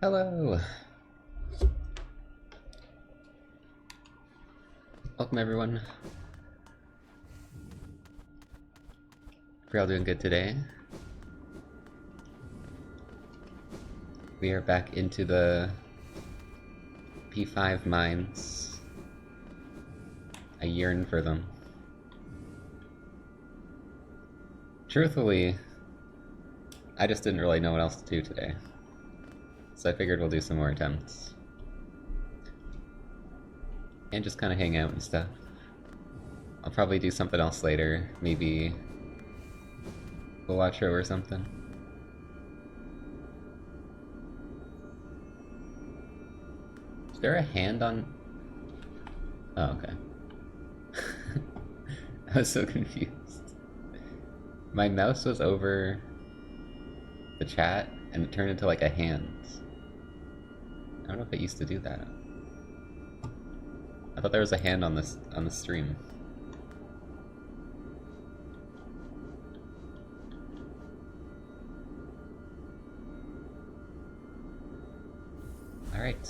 Hello! Welcome everyone. Hope you're all doing good today. We are back into the P5 mines. I yearn for them. Truthfully, I just didn't really know what else to do today. So I figured we'll do some more attempts. And just kind of hang out and stuff. I'll probably do something else later, maybe a watch show or something. Is there a hand on... Oh, okay. I was so confused. My mouse was over the chat, and it turned into like a hand. I don't know if it used to do that. I thought there was a hand on this on the stream. All right.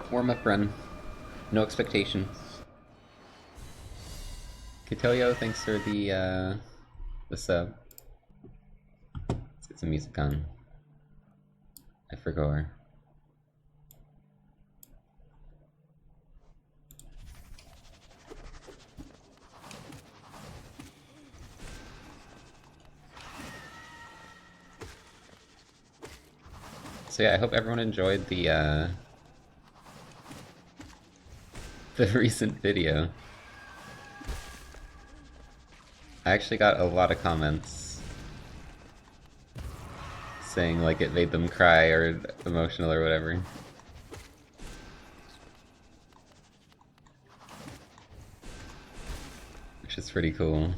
Warm up run. No expectations. Kitoyo, thanks for the sub. Let's get some music on. I forgot. So yeah, I hope everyone enjoyed the recent video. I actually got a lot of comments saying like it made them cry or emotional or whatever. Which is pretty cool.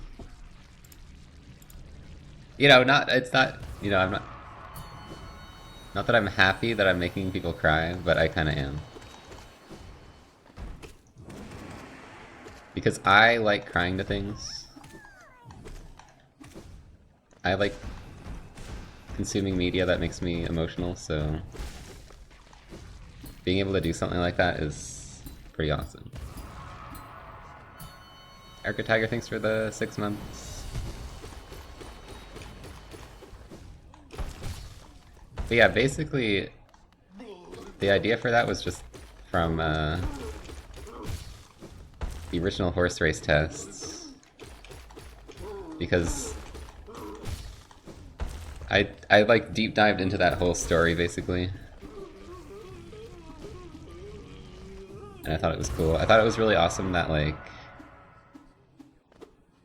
You know, it's not, you know, I'm not that I'm happy that I'm making people cry, but I kinda am. Because I like crying to things. I like consuming media that makes me emotional, so being able to do something like that is pretty awesome. Erica Tiger, thanks for the 6 months. But yeah, basically, the idea for that was just from the original horse race tests, because I like deep dived into that whole story basically, and I thought it was cool. I thought it was really awesome that like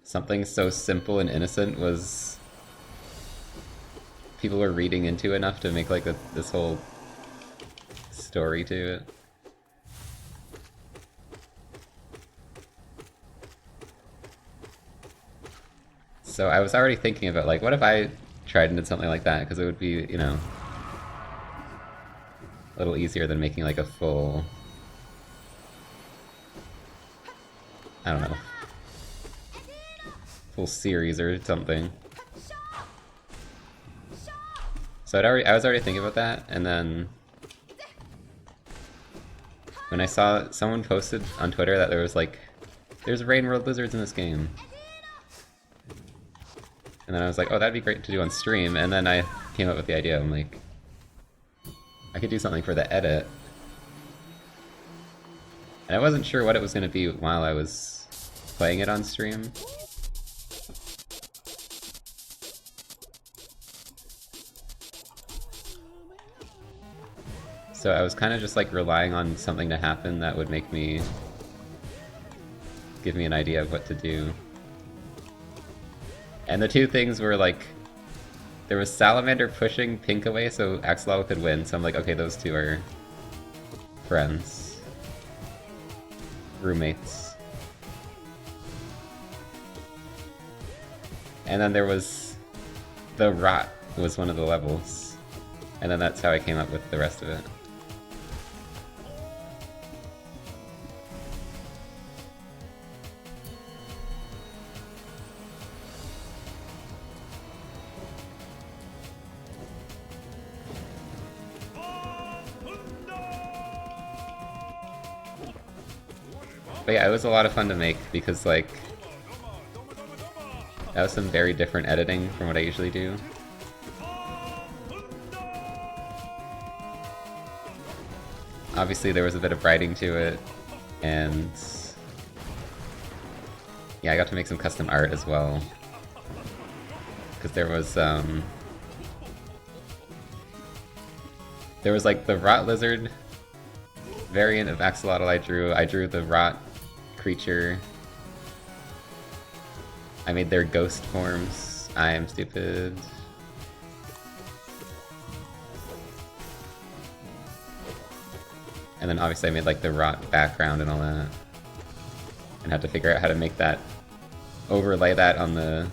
something so simple and innocent was people were reading into enough to make like this whole story to it. So I was already thinking about like, what if I tried and did something like that, because it would be, you know, a little easier than making like a full, I don't know, full series or something. So I was already thinking about that, and then when I saw someone posted on Twitter that there was like, there's rain world lizards in this game. And then I was like, oh, that'd be great to do on stream, and then I came up with the idea, I'm like, I could do something for the edit. And I wasn't sure what it was going to be while I was playing it on stream. So I was kind of just like relying on something to happen that would make me, give me an idea of what to do. And the two things were like, there was Salamander pushing Pink away so Axolotl could win, so I'm like, okay, those two are friends. Roommates. And then there was the rot was one of the levels. And then that's how I came up with the rest of it. But yeah, it was a lot of fun to make because like that was some very different editing from what I usually do. Obviously there was a bit of writing to it, and yeah, I got to make some custom art as well. Because there was like the rot lizard variant of axolotl I drew. I drew the rot creature. I made their ghost forms. I am stupid. And then obviously I made like the rot background and all that. And had to figure out how to make that, overlay that on the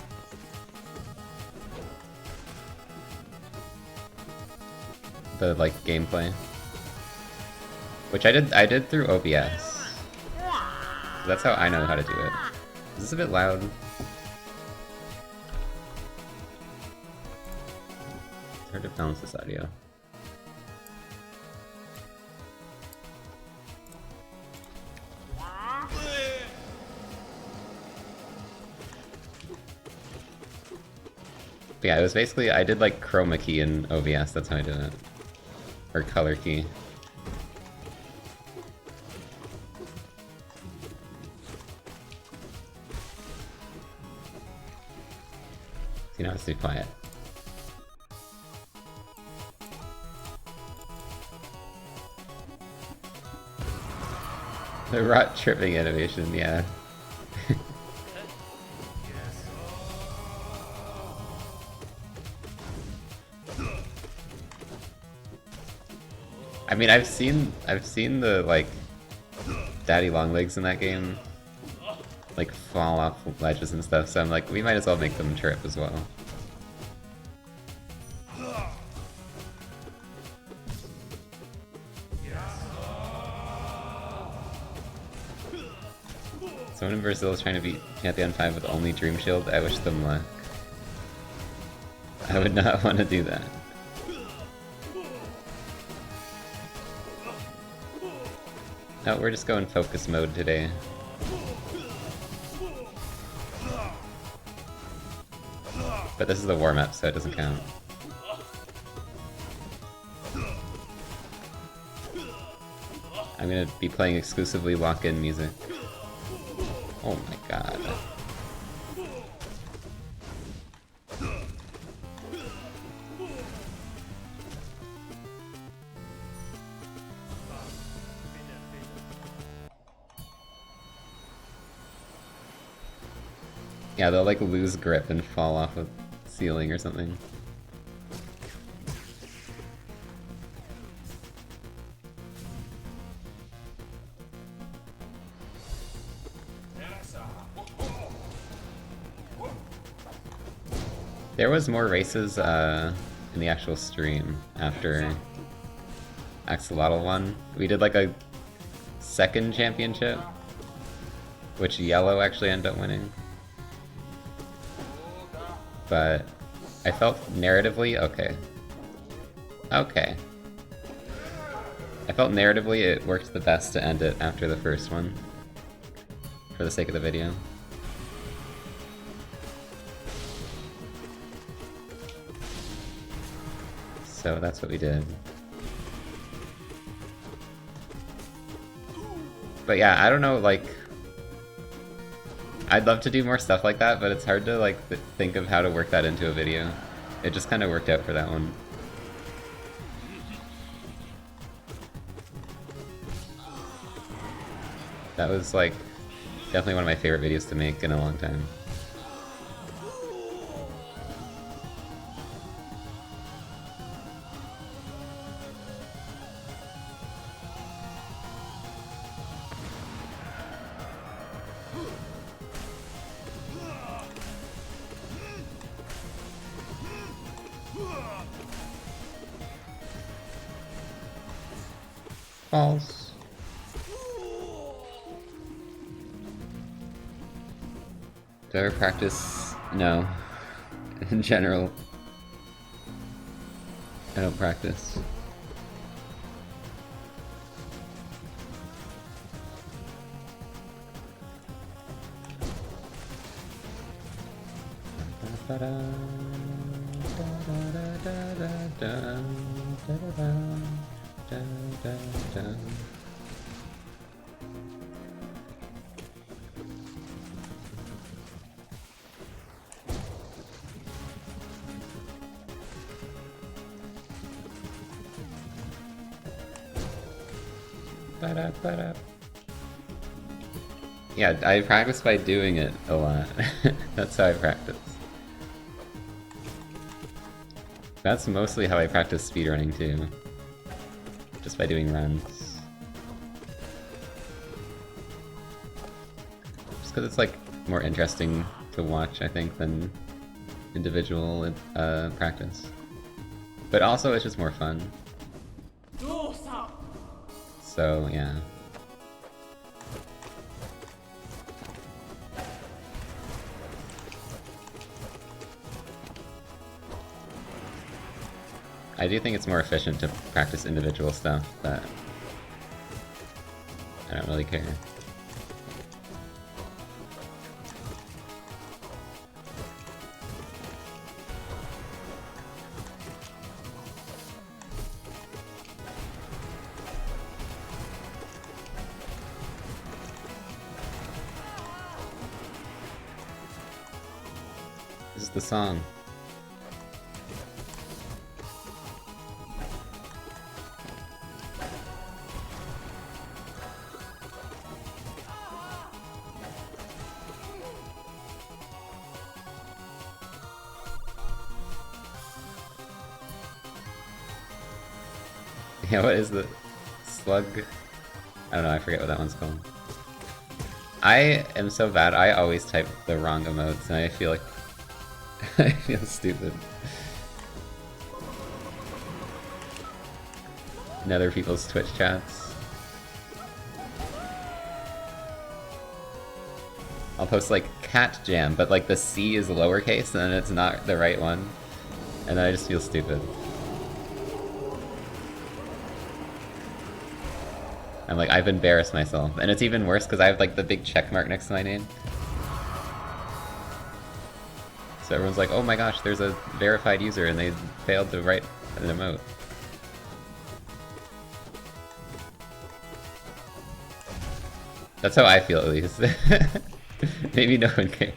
like gameplay. Which I did through OBS. That's how I know how to do it. Is this a bit loud? It's hard to balance this audio. But yeah, it was basically, I did like chroma key in OBS, that's how I did it. Or color key. You know, it's too quiet. The rot tripping animation, yeah. I mean, I've seen the like daddy long legs in that game like fall off ledges and stuff, so I'm like, we might as well make them trip as well. Someone in Brazil is trying to beat Pantheon 5 with only Dream Shield. I wish them luck. I would not want to do that. No, we're just going focus mode today. But this is the warm-up, so it doesn't count. I'm gonna be playing exclusively lock-in music. Oh my god. Yeah, they'll like lose grip and fall off a ceiling or something. There was more races in the actual stream after Axolotl won. We did like a second championship, which Yellow actually ended up winning. But I felt narratively, okay. Okay. I felt narratively it worked the best to end it after the first one, for the sake of the video. So that's what we did. But yeah, I don't know, like, I'd love to do more stuff like that, but it's hard to like think of how to work that into a video. It just kind of worked out for that one. That was like definitely one of my favorite videos to make in a long time. False. Do I ever practice? No. In general, I don't practice. Yeah, I practice by doing it a lot. That's how I practice. That's mostly how I practice speedrunning too. Just by doing runs. Just because it's like more interesting to watch, I think, than individual practice. But also it's just more fun. So, yeah. I do think it's more efficient to practice individual stuff, but I don't really care. This is the song. Yeah, what is the slug? I don't know, I forget what that one's called. I am so bad, I always type the wrong emotes and I feel like I feel stupid. In other people's Twitch chats. I'll post like cat jam, but like the C is lowercase and it's not the right one. And then I just feel stupid. I'm like, I've embarrassed myself. And it's even worse because I have like the big check mark next to my name. So everyone's like, oh my gosh, there's a verified user and they failed to write an emote. That's how I feel at least. Maybe no one cares.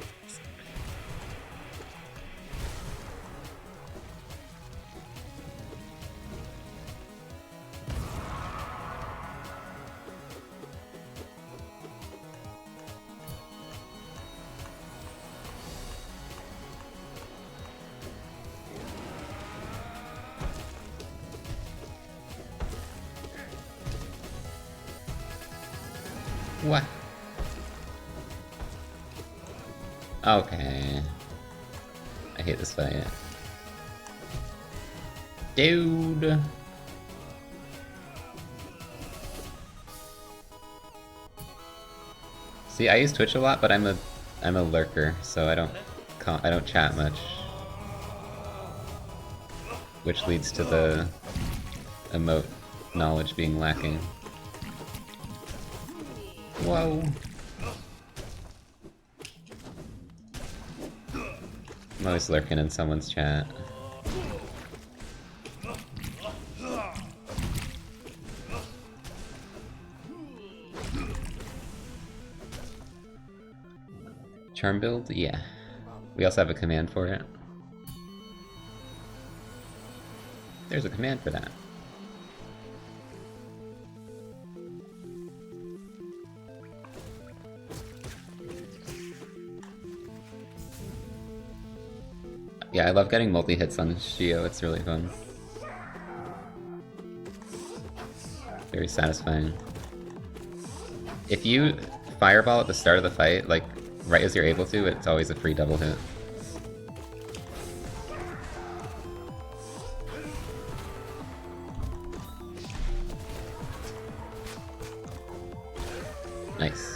What? Okay. I hate this fight. Dude! See, I use Twitch a lot, but I'm a lurker, so I don't chat much. Which leads to the emote knowledge being lacking. Whoa. I'm always lurking in someone's chat. Charm build? Yeah. We also have a command for it. There's a command for that. Yeah, I love getting multi-hits on Shio, it's really fun. Very satisfying. If you fireball at the start of the fight, like, right as you're able to, it's always a free double hit. Nice.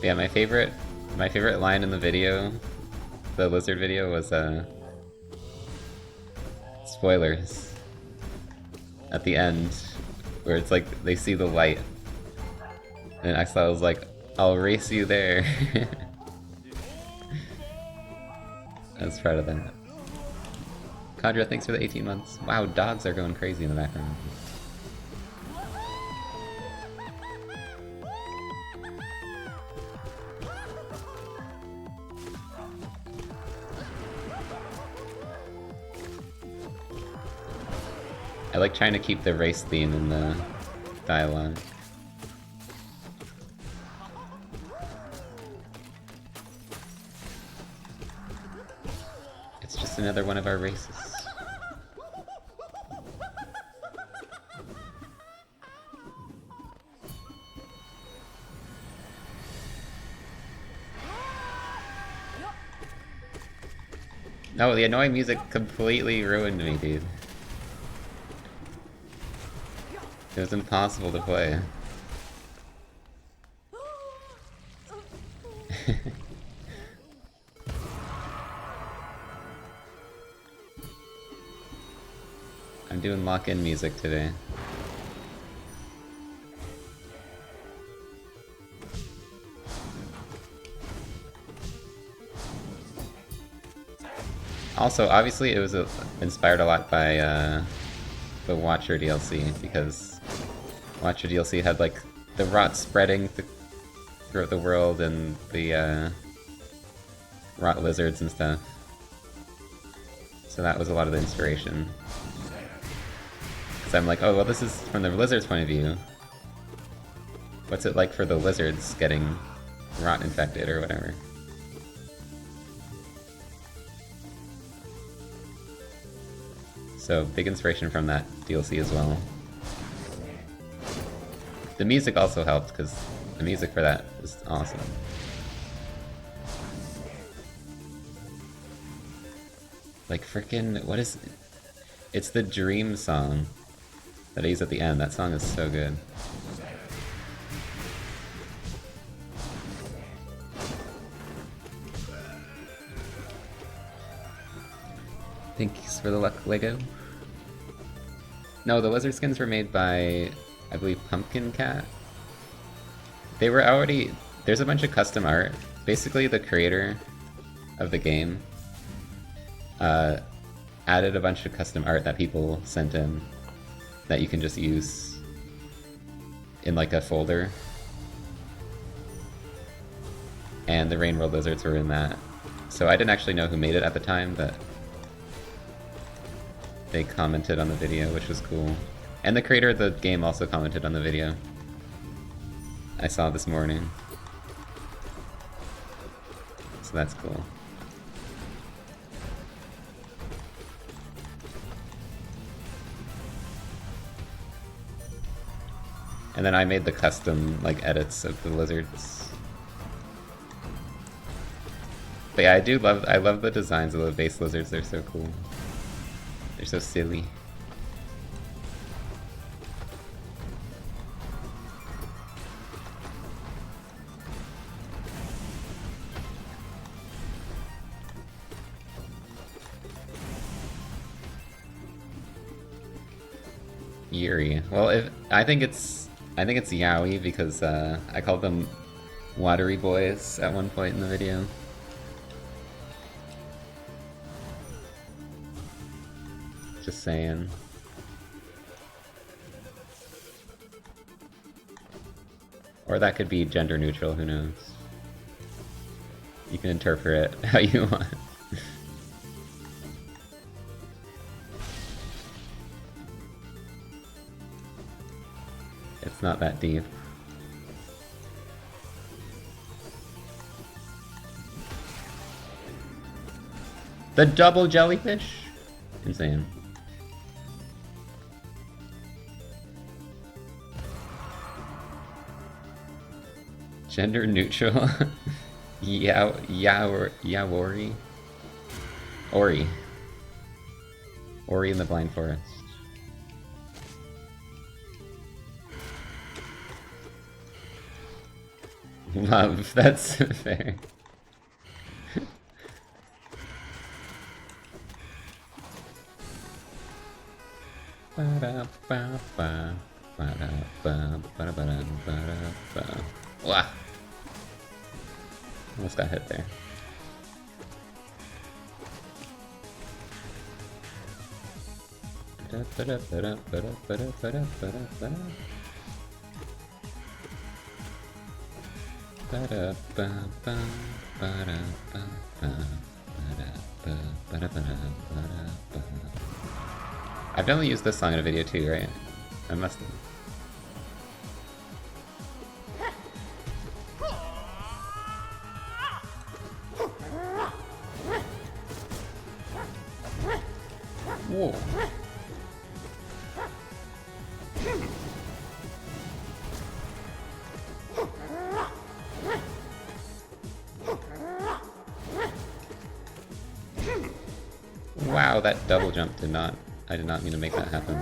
Yeah, my favorite line in the video, the lizard video, was spoilers at the end, where it's like they see the light, and Axel was like, "I'll race you there." I was proud of that. Kadra, thanks for the 18 months. Wow, dogs are going crazy in the background. I like trying to keep the race theme in the dialogue. It's just another one of our races. No, the annoying music completely ruined me, dude. It was impossible to play. I'm doing lock-in music today. Also, obviously it was inspired a lot by the Watcher DLC, because Watcher DLC had like the rot spreading throughout the world and the rot lizards and stuff. So that was a lot of the inspiration. Because I'm like, oh well, this is from the lizard's point of view. What's it like for the lizards getting rot infected or whatever? So, big inspiration from that DLC as well. The music also helped, because the music for that was awesome. Like frickin', what is... It's the Dream song that I use at the end. That song is so good. Thanks for the luck, Lego. No, the lizard skins were made by, I believe, Pumpkin Cat. They were already... There's a bunch of custom art. Basically, the creator of the game added a bunch of custom art that people sent in that you can just use in like a folder. And the Rain World lizards were in that. So I didn't actually know who made it at the time, but they commented on the video, which was cool. And the creator of the game also commented on the video. I saw this morning. So that's cool. And then I made the custom, like, edits of the lizards. But yeah, I love the designs of the base lizards, they're so cool. They're so silly. Yuri. Well, I think it's Yaoi because I called them watery boys at one point in the video. Just saying. Or that could be gender neutral, who knows? You can interpret it how you want. It's not that deep. The double jellyfish? Insane. Gender neutral. Yaori. Ori. Ori in the Blind Forest. Love, that's fair. Wow. Almost got hit there. I've definitely used this song in a video too, right? I must have. Whoa. Wow, that double jump did not... I did not mean to make that happen.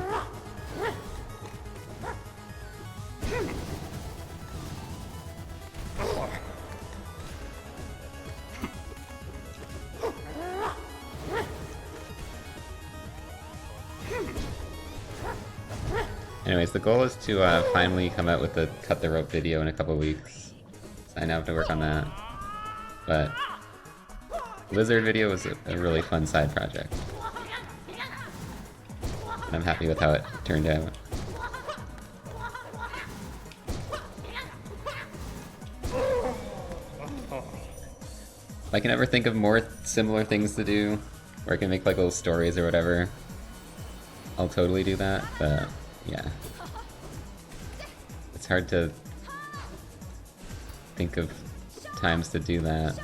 Anyways, the goal is to finally come out with the cut the rope video in a couple weeks. So I now have to work on that. But Lizard video was a really fun side project. And I'm happy with how it turned out. If I can ever think of more similar things to do, where I can make like little stories or whatever, I'll totally do that, but yeah. It's hard to think of times to do that.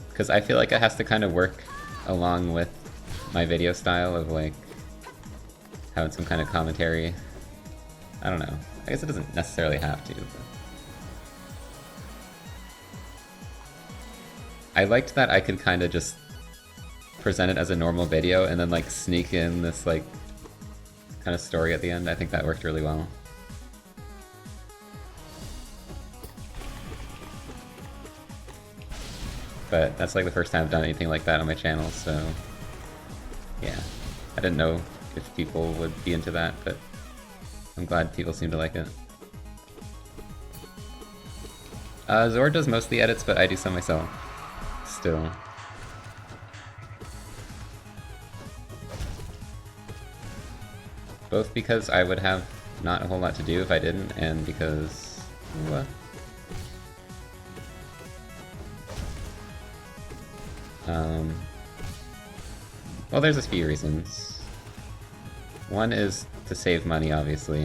Because I feel like it has to kind of work along with my video style of like having some kind of commentary. I don't know. I guess it doesn't necessarily have to. But I liked that I could kind of just present it as a normal video and then like sneak in this like kind of story at the end. I think that worked really well. But that's like the first time I've done anything like that on my channel, so yeah. I didn't know if people would be into that, but I'm glad people seem to like it. Zord does most of the edits, but I do some myself. Still. Both because I would have not a whole lot to do if I didn't, and because... what? Well, there's a few reasons. One is to save money, obviously.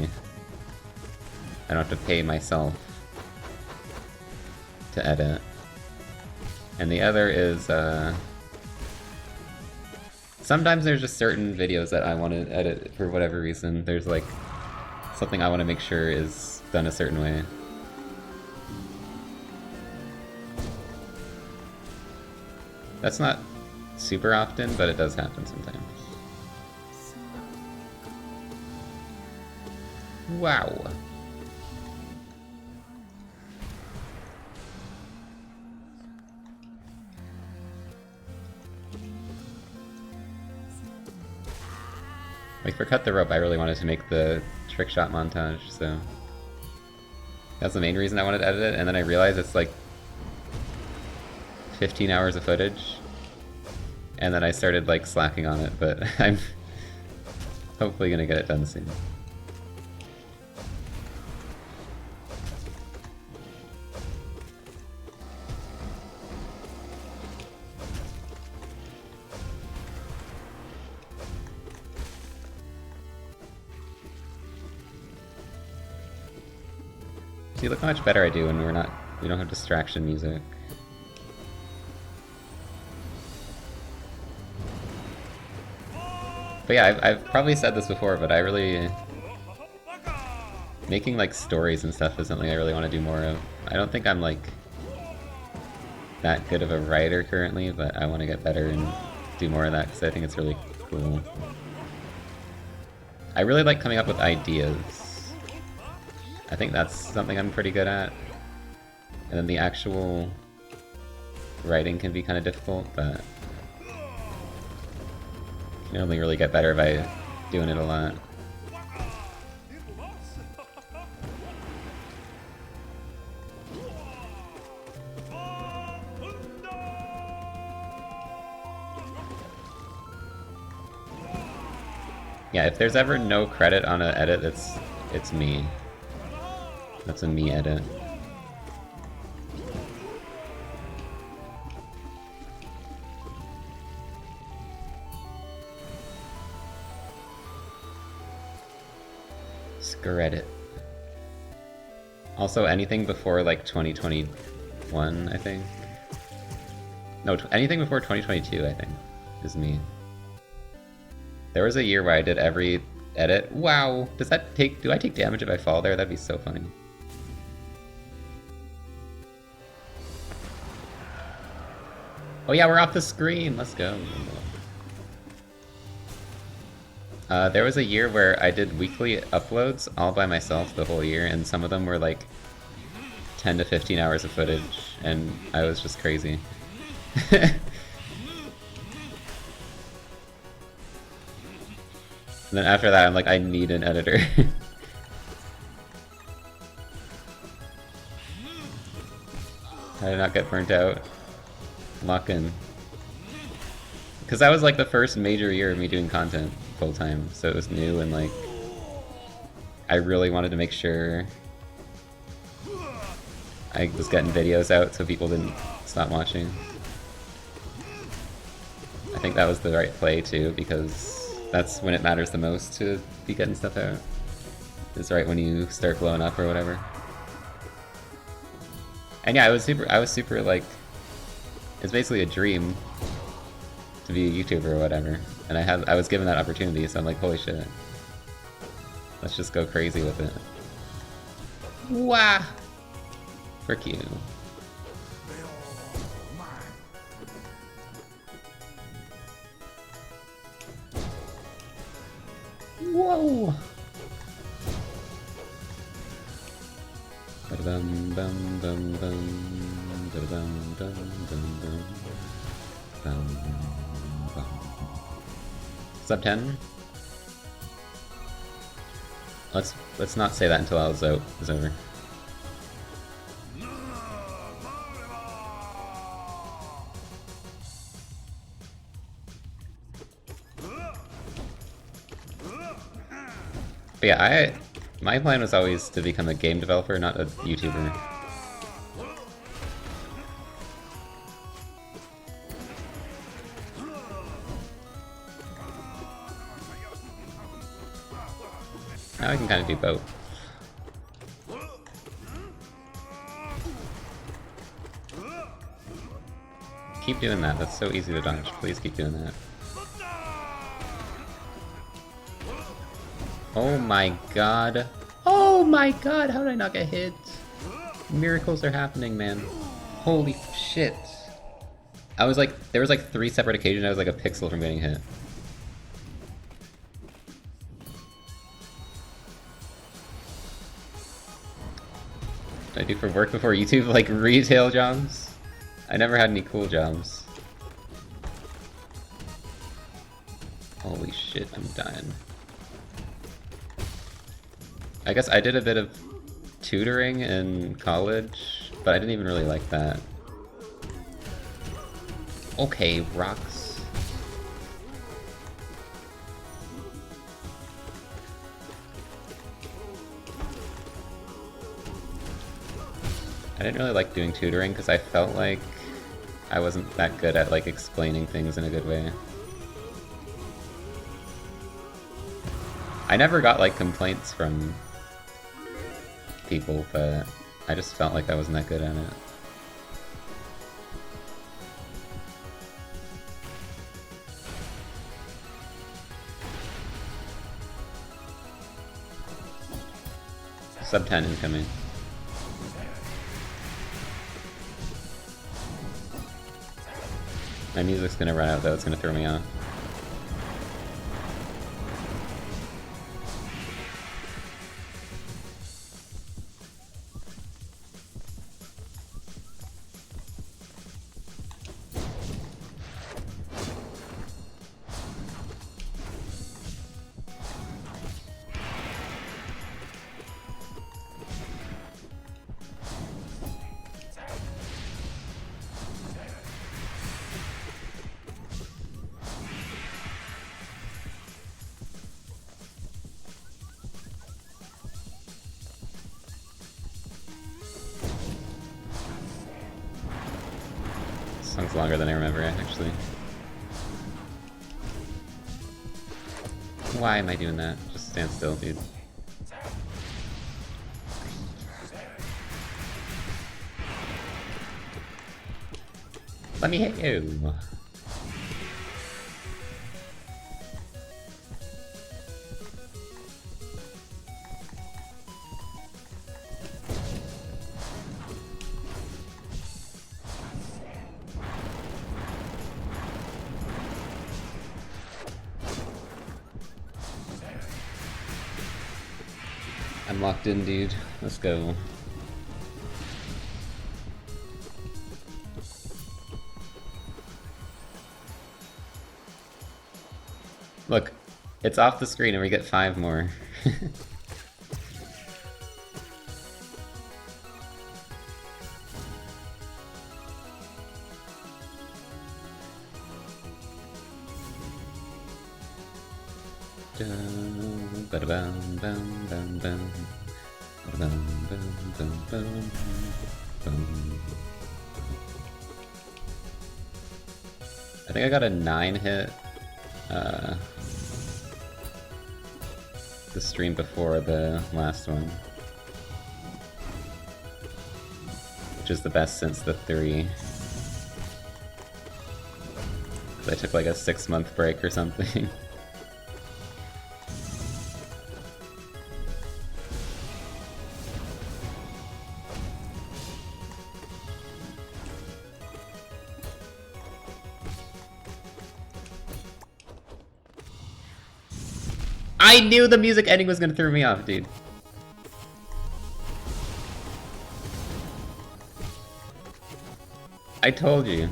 I don't have to pay myself to edit. And the other is, sometimes there's just certain videos that I want to edit for whatever reason. There's like something I want to make sure is done a certain way. That's not super often, but it does happen sometimes. Wow. Like for Cut the Rope, I really wanted to make the trick shot montage, so that's the main reason I wanted to edit it, and then I realized it's like 15 hours of footage, and then I started like slacking on it, but I'm hopefully gonna get it done soon. See, look how much better I do when we don't have distraction music. But yeah, I've probably said this before, but I really... making like stories and stuff is something I really want to do more of. I don't think I'm like that good of a writer currently, but I want to get better and do more of that because I think it's really cool. I really like coming up with ideas. I think that's something I'm pretty good at. And then the actual writing can be kind of difficult, but you can only really get better by doing it a lot. Yeah, if there's ever no credit on an edit, it's me. That's a me edit. Scredit. Also, anything before like 2021, I think. No, anything before 2022, I think, is me. There was a year where I did every edit. Wow! Do I take damage if I fall there? That'd be so funny. Oh yeah, we're off the screen! Let's go. There was a year where I did weekly uploads all by myself the whole year, and some of them were like 10 to 15 hours of footage, and I was just crazy. And then after that, I'm like, I need an editor. How did I not get burnt out? Lock in. Because that was like the first major year of me doing content full time, so it was new and like I really wanted to make sure I was getting videos out so people didn't stop watching. I think that was the right play too, because that's when it matters the most to be getting stuff out. It's right when you start blowing up or whatever. And yeah, I was super like, it's basically a dream to be a YouTuber or whatever. And I was given that opportunity, so I'm like, holy shit. Let's just go crazy with it. Wah! Frick you. Whoa! Ba-dum bum bum bum ba-dum dum dum dum bum bum. Sub 10? Let's not say that until I was out is over. But yeah, my plan was always to become a game developer, not a YouTuber. Now I can kind of do both. Keep doing that, that's so easy to dodge. Please keep doing that. Oh my god. Oh my god, how did I not get hit? Miracles are happening, man. Holy shit. I was like, there was like 3 separate occasions I was like a pixel from getting hit. What did I do for work before YouTube? Like retail jobs? I never had any cool jobs. Holy shit, I'm dying. I guess I did a bit of tutoring in college, but I didn't even really like that. Okay, rocks. I didn't really like doing tutoring because I felt like I wasn't that good at like explaining things in a good way. I never got like complaints from people, but I just felt like I wasn't that good at it. Sub 10 incoming. My music's gonna run out though, it's gonna throw me off. song's longer than I remember, actually. Why am I doing that? Just stand still, dude. Let me hit you! I'm locked in, dude. Let's go. Look, it's off the screen and we get 5 more. I think I got a 9 hit the stream before the last one, which is the best since the 3. I took like a 6-month break or something. I knew the music ending was gonna throw me off, dude. I told you.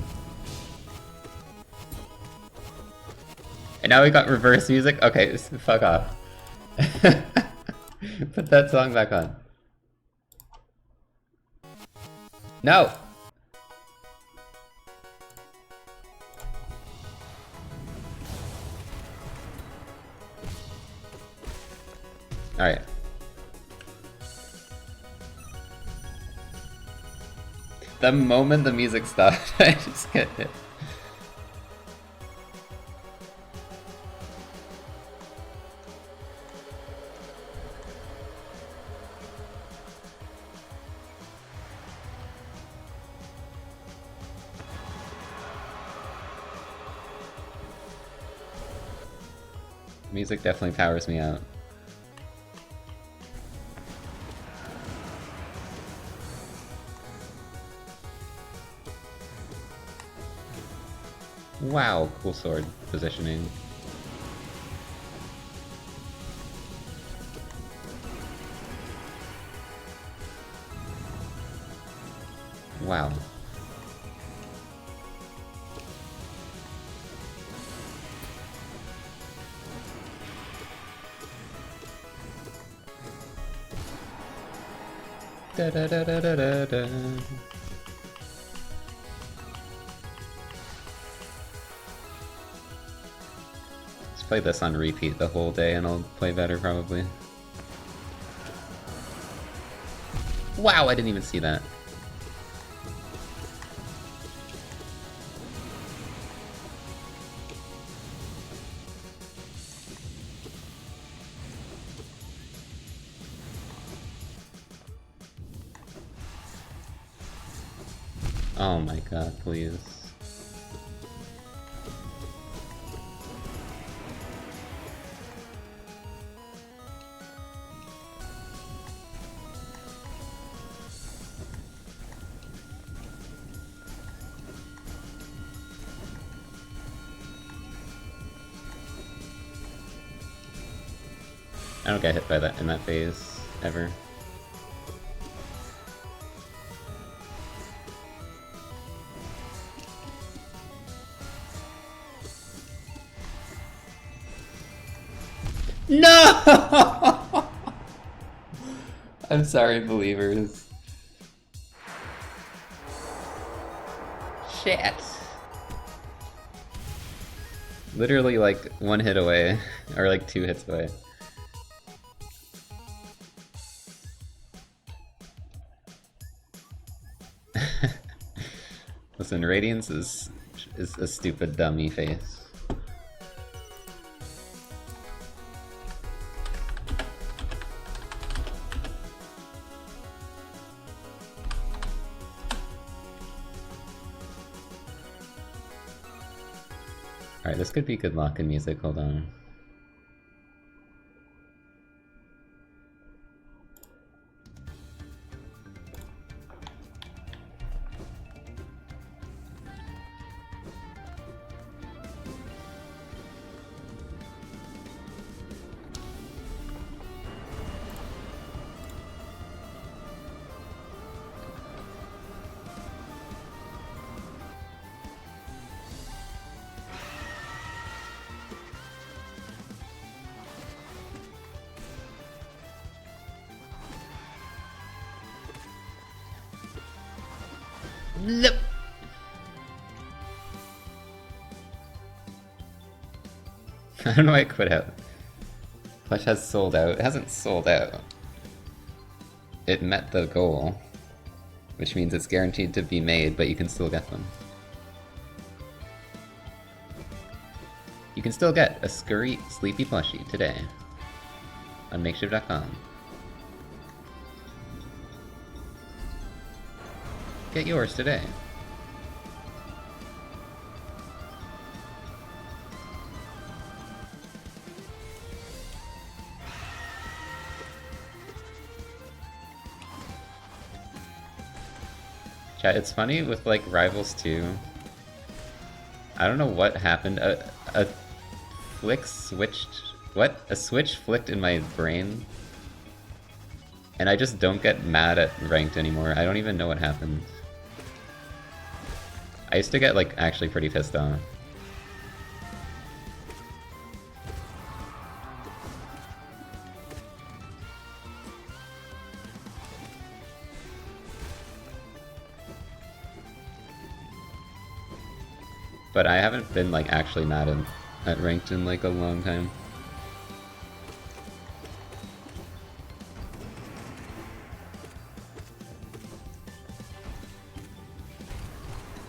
And now we got reverse music? Okay, fuck off. Put that song back on. No! Alright. The moment the music stopped, I just get hit. Music definitely powers me out. Wow, cool sword positioning. Wow. Da da da da da da da. Let's play this on repeat the whole day and I'll play better probably. Wow, I didn't even see that. Oh my god, please. I don't get hit by that in that phase, ever. No! I'm sorry, believers. Shit. Literally like 1 hit away, or like 2 hits away. Listen, Radiance is a stupid dummy face. Alright, this could be good luck in music, hold on. Nope. I don't know why I quit out. Clutch has sold out. It hasn't sold out. It met the goal, which means it's guaranteed to be made, but you can still get them. You can still get a Scurry Sleepy plushie today on makeshift.com. Get yours today. Chat, it's funny with like Rivals 2. I don't know what happened. A flick switched. What? A switch flicked in my brain. And I just don't get mad at ranked anymore. I don't even know what happened. I used to get like actually pretty pissed off. But I haven't been like actually mad at ranked in like a long time.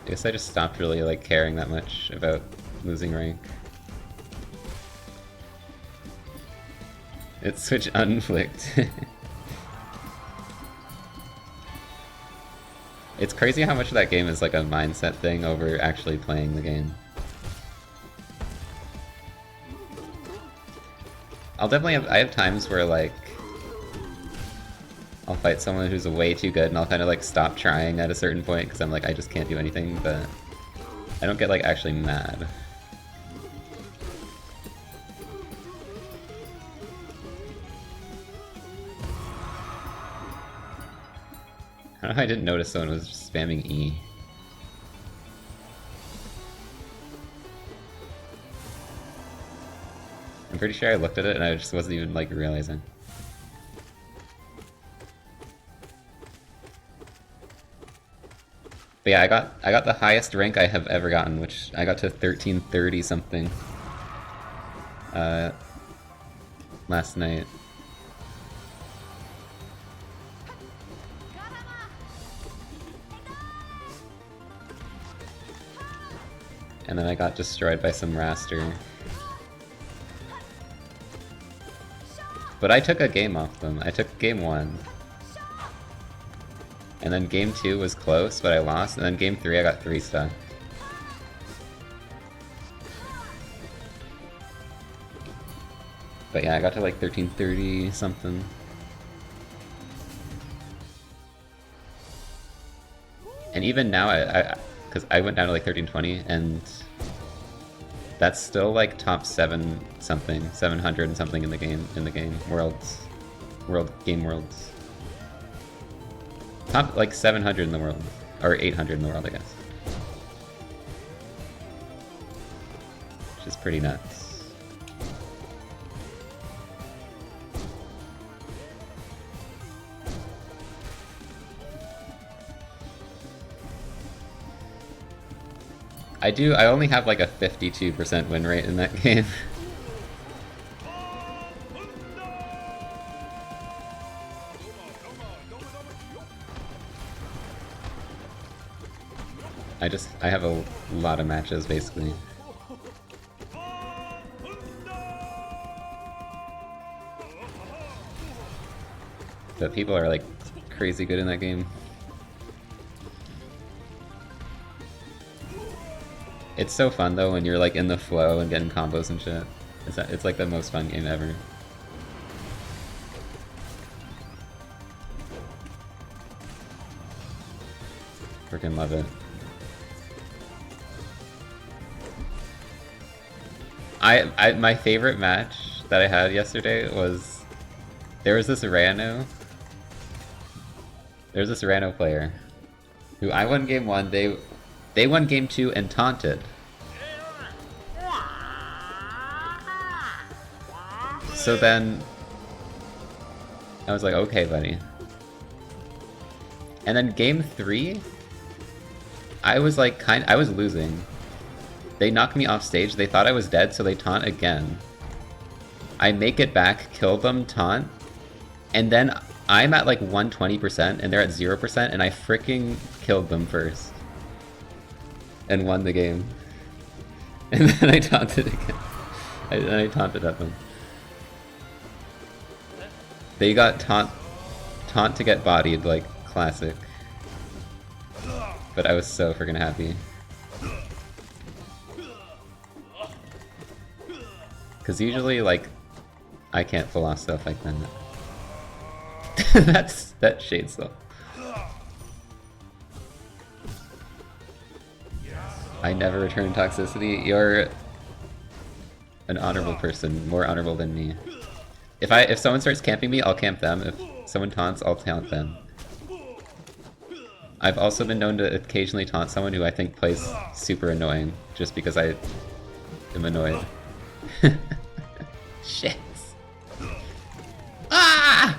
I guess I just stopped really like caring that much about losing rank. It switch unflicked. It's crazy how much of that game is like a mindset thing over actually playing the game. I'll definitely have, I have times where like I'll fight someone who's way too good and I'll kind of like stop trying at a certain point because I'm like, I just can't do anything, but I don't get like actually mad. I don't know how I didn't notice someone was spamming E. I'm pretty sure I looked at it and I just wasn't even like realizing. But yeah, I got the highest rank I have ever gotten, which I got to 1330 something last night. And then I got destroyed by some raster. But I took a game off them. I took game 1. And then game 2 was close, but I lost. And then game 3 I got 3 stuck. But yeah, I got to like 1330 something. And even now, because I went down to like 1320, and that's still like top 7 something, 700 and something in the game, worlds. Top like 700 in the world, or 800 in the world, I guess. Which is pretty nuts. I only have like a 52% win rate in that game. I have a lot of matches, basically. But people are, like, crazy good in that game. It's so fun, though, when you're, like, in the flow and getting combos and shit. It's like the most fun game ever. Freaking love it. My favorite match that I had yesterday was there was this Rano player who I won game 1, they won game 2 and taunted. So then I was like, okay, buddy. And then game 3, I was like I was losing. They knocked me off stage, they thought I was dead, so they taunt again. I make it back, kill them, taunt, and then I'm at like 120% and they're at 0% and I freaking killed them first. And won the game. And then I taunted again. I taunted at them. They got taunt to get bodied, like classic. But I was so freaking happy. Cause usually, like, I can't pull off stuff like that. That shade stuff. I never return toxicity. You're an honorable person, more honorable than me. If someone starts camping me, I'll camp them. If someone taunts, I'll taunt them. I've also been known to occasionally taunt someone who I think plays super annoying, just because I am annoyed. Shit. Ah!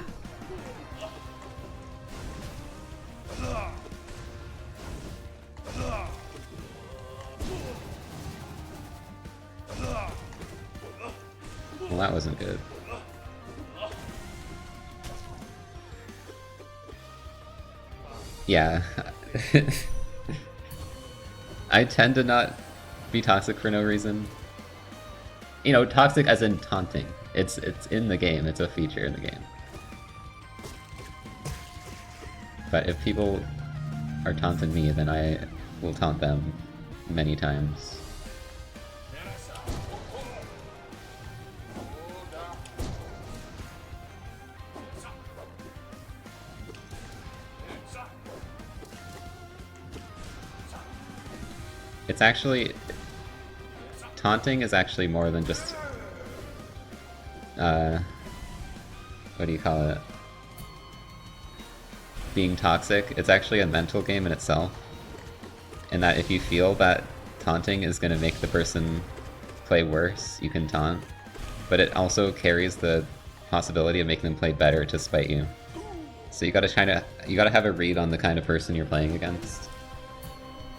Well, that wasn't good. Yeah. I tend to not be toxic for no reason. You know, toxic as in taunting. It's in the game, it's a feature in the game. But if people are taunting me, then I will taunt them many times. It's actually... Taunting is actually more than just... what do you call it? Being toxic. It's actually a mental game in itself. And that if you feel that taunting is going to make the person play worse, you can taunt. But it also carries the possibility of making them play better to spite you. So you gotta have a read on the kind of person you're playing against.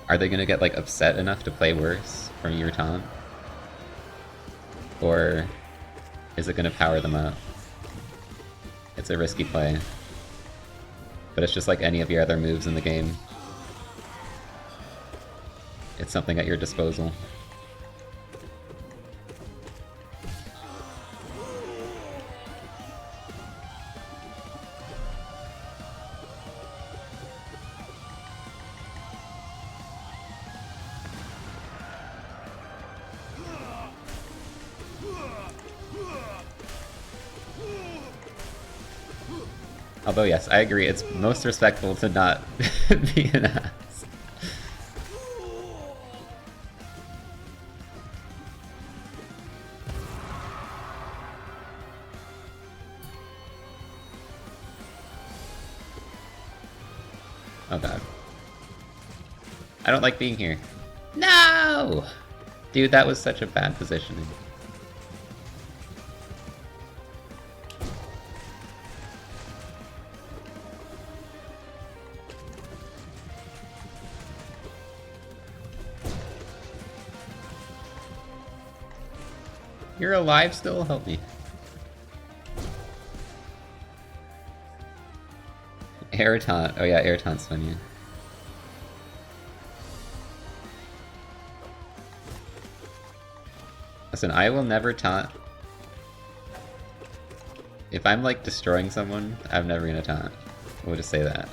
Are they gonna get like upset enough to play worse from your taunt? Or is it gonna power them up? It's a risky play. But it's just like any of your other moves in the game. It's something at your disposal. Although yes, I agree, it's most respectful to not be an ass. Oh god. I don't like being here. No! Dude, that was such a bad positioning. You're alive still? Help me. Air taunt. Oh yeah, air taunt's funny. Listen, I will never taunt. If I'm like destroying someone, I'm never gonna taunt. We'll just say that.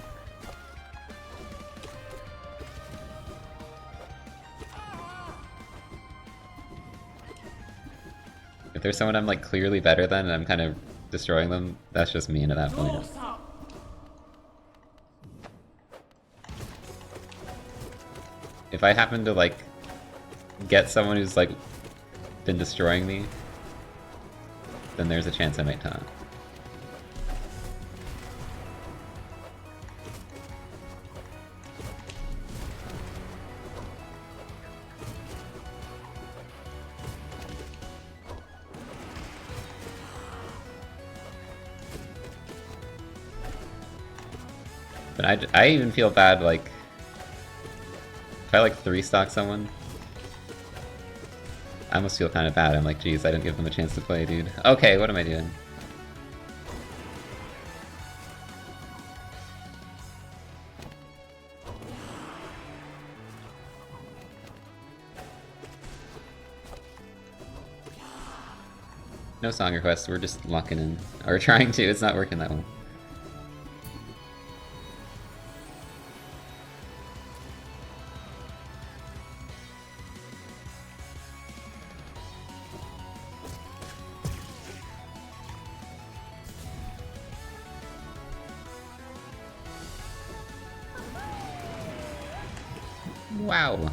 If there's someone I'm like clearly better than and I'm kind of destroying them, that's just mean at that point. If I happen to like get someone who's like been destroying me, then there's a chance I might taunt. But I even feel bad, like, if I like 3-stock someone, I almost feel kind of bad. I'm like, geez, I didn't give them a chance to play, dude. Okay, what am I doing? No song requests, we're just locking in. Or trying to, it's not working that well. Wow.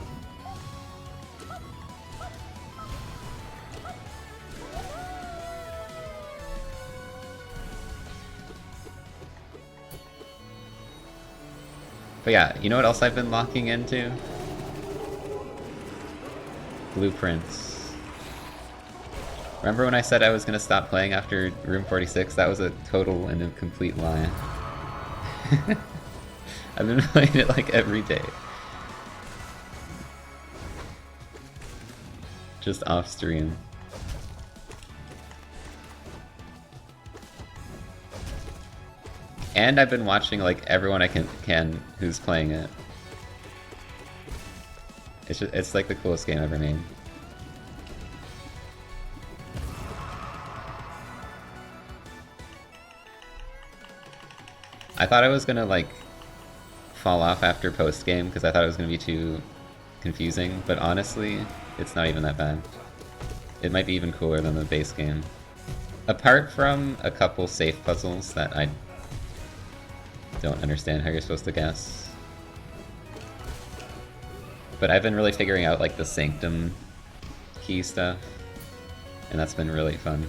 But yeah, you know what else I've been locking into? Blueprints. Remember when I said I was gonna stop playing after Room 46? That was a total and a complete lie. I've been playing it like every day. Just off stream. And I've been watching like everyone I can who's playing it. It's like the coolest game ever made. I thought I was gonna like fall off after post game because I thought it was gonna be too confusing, but honestly, it's not even that bad. It might be even cooler than the base game. Apart from a couple safe puzzles that I don't understand how you're supposed to guess. But I've been really figuring out like the Sanctum key stuff, and that's been really fun.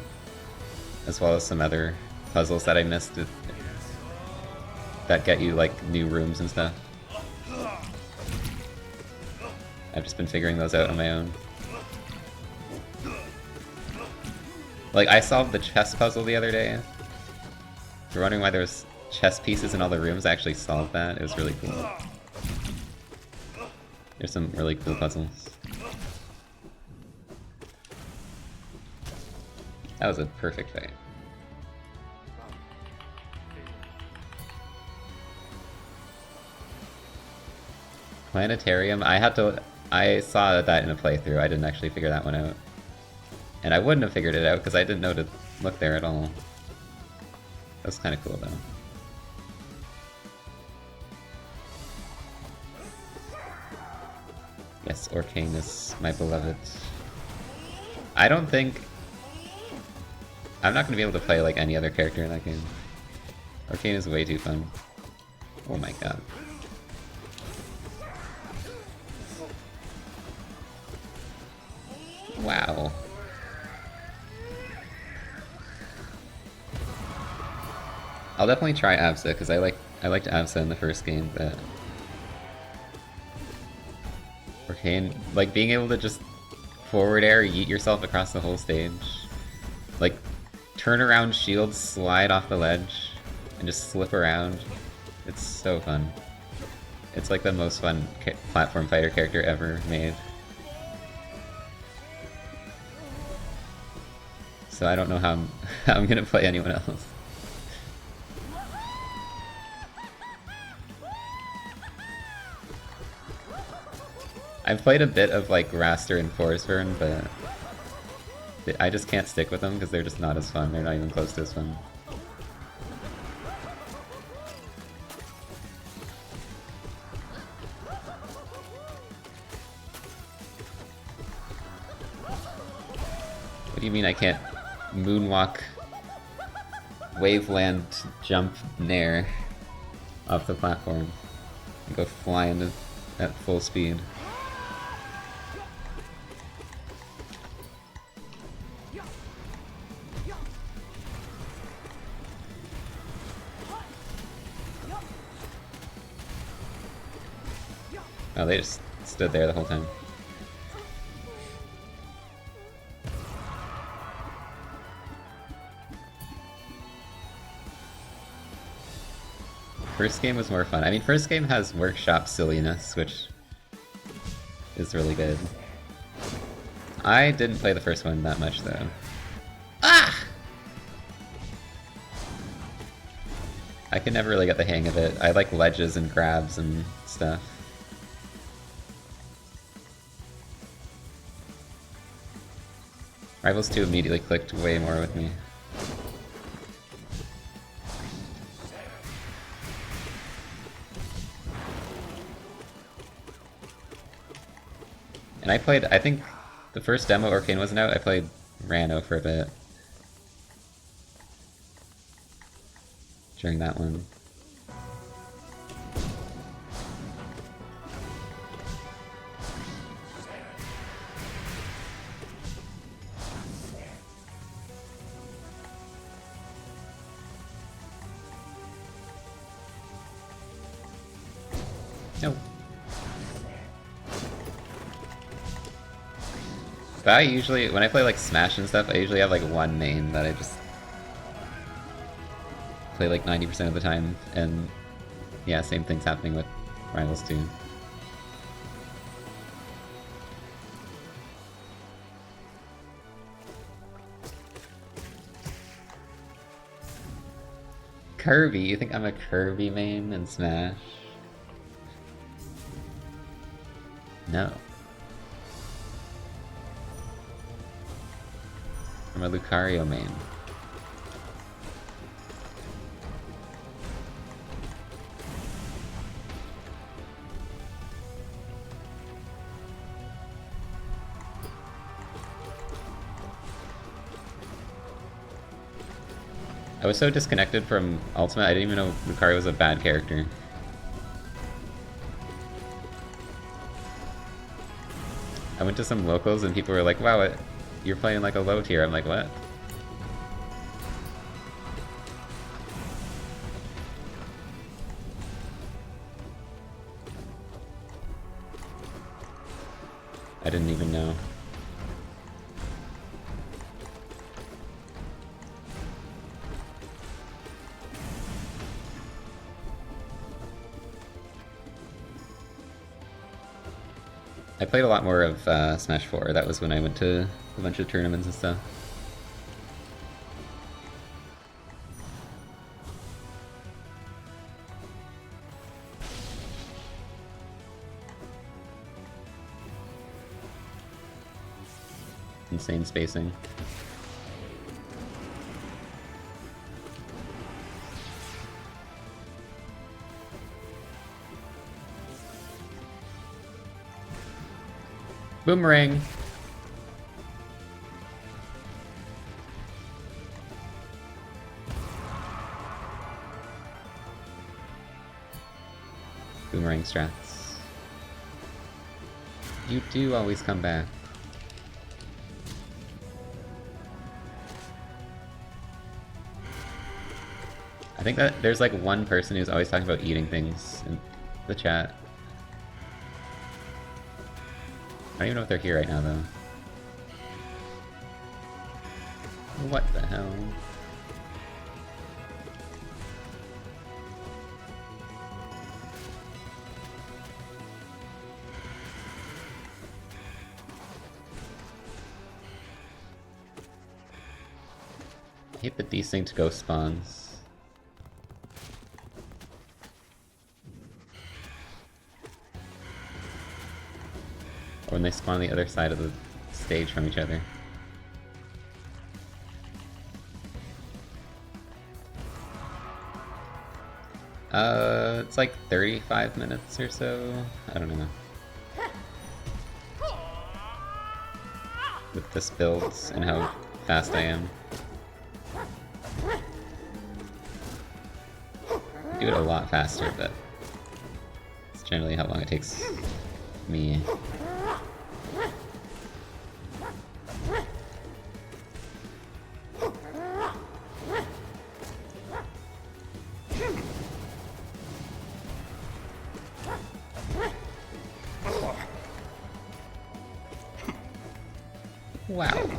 As well as some other puzzles that I missed that get you like new rooms and stuff. I've just been figuring those out on my own. Like, I solved the chess puzzle the other day. If you're wondering why there's chess pieces in all the rooms, I actually solved that. It was really cool. There's some really cool puzzles. That was a perfect fight. Planetarium, I saw that in a playthrough. I didn't actually figure that one out. And I wouldn't have figured it out because I didn't know to look there at all. That's kind of cool though. Yes, Orcanus, my beloved. I don't think... I'm not going to be able to play like any other character in that game. Arcane is way too fun. Oh my god. Wow. I'll definitely try Absa because I liked Absa in the first game, but Arcane, like being able to just forward air, yeet yourself across the whole stage, like turn around shields, slide off the ledge, and just slip around. It's so fun. It's like the most fun platform fighter character ever made. So I don't know how I'm gonna play anyone else. I've played a bit of like Raster and Forest Burn, but I just can't stick with them because they're just not as fun. They're not even close to as fun. What do you mean I can't moonwalk, waveland, jump nair off the platform and go flying at full speed? Oh, they just stood there the whole time. First game was more fun. I mean, first game has workshop silliness, which is really good. I didn't play the first one that much, though. Ah! I could never really get the hang of it. I like ledges and grabs and stuff. Rivals 2 immediately clicked way more with me. And I played, I think the first demo Arcane wasn't out, I played Rano for a bit. During that one. No. But I usually, when I play like Smash and stuff, I usually have like one main that I just play like 90% of the time, and yeah, same thing's happening with Rivals 2. Kirby? You think I'm a Kirby main in Smash? No. I'm a Lucario main. I was so disconnected from Ultimate, I didn't even know Lucario was a bad character. I went to some locals and people were like, wow, you're playing like a low tier. I'm like, what? I didn't even know. I played a lot more of Smash 4. That was when I went to a bunch of tournaments and stuff. Insane spacing. Boomerang! Boomerang strats. You do always come back. I think that there's like one person who's always talking about eating things in the chat. I don't even know if they're here right now, though. What the hell? I hate the desynced ghost spawns. When they spawn on the other side of the stage from each other. It's like 35 minutes or so. I don't know. With this build and how fast I am. I do it a lot faster, but it's generally how long it takes me. Wow.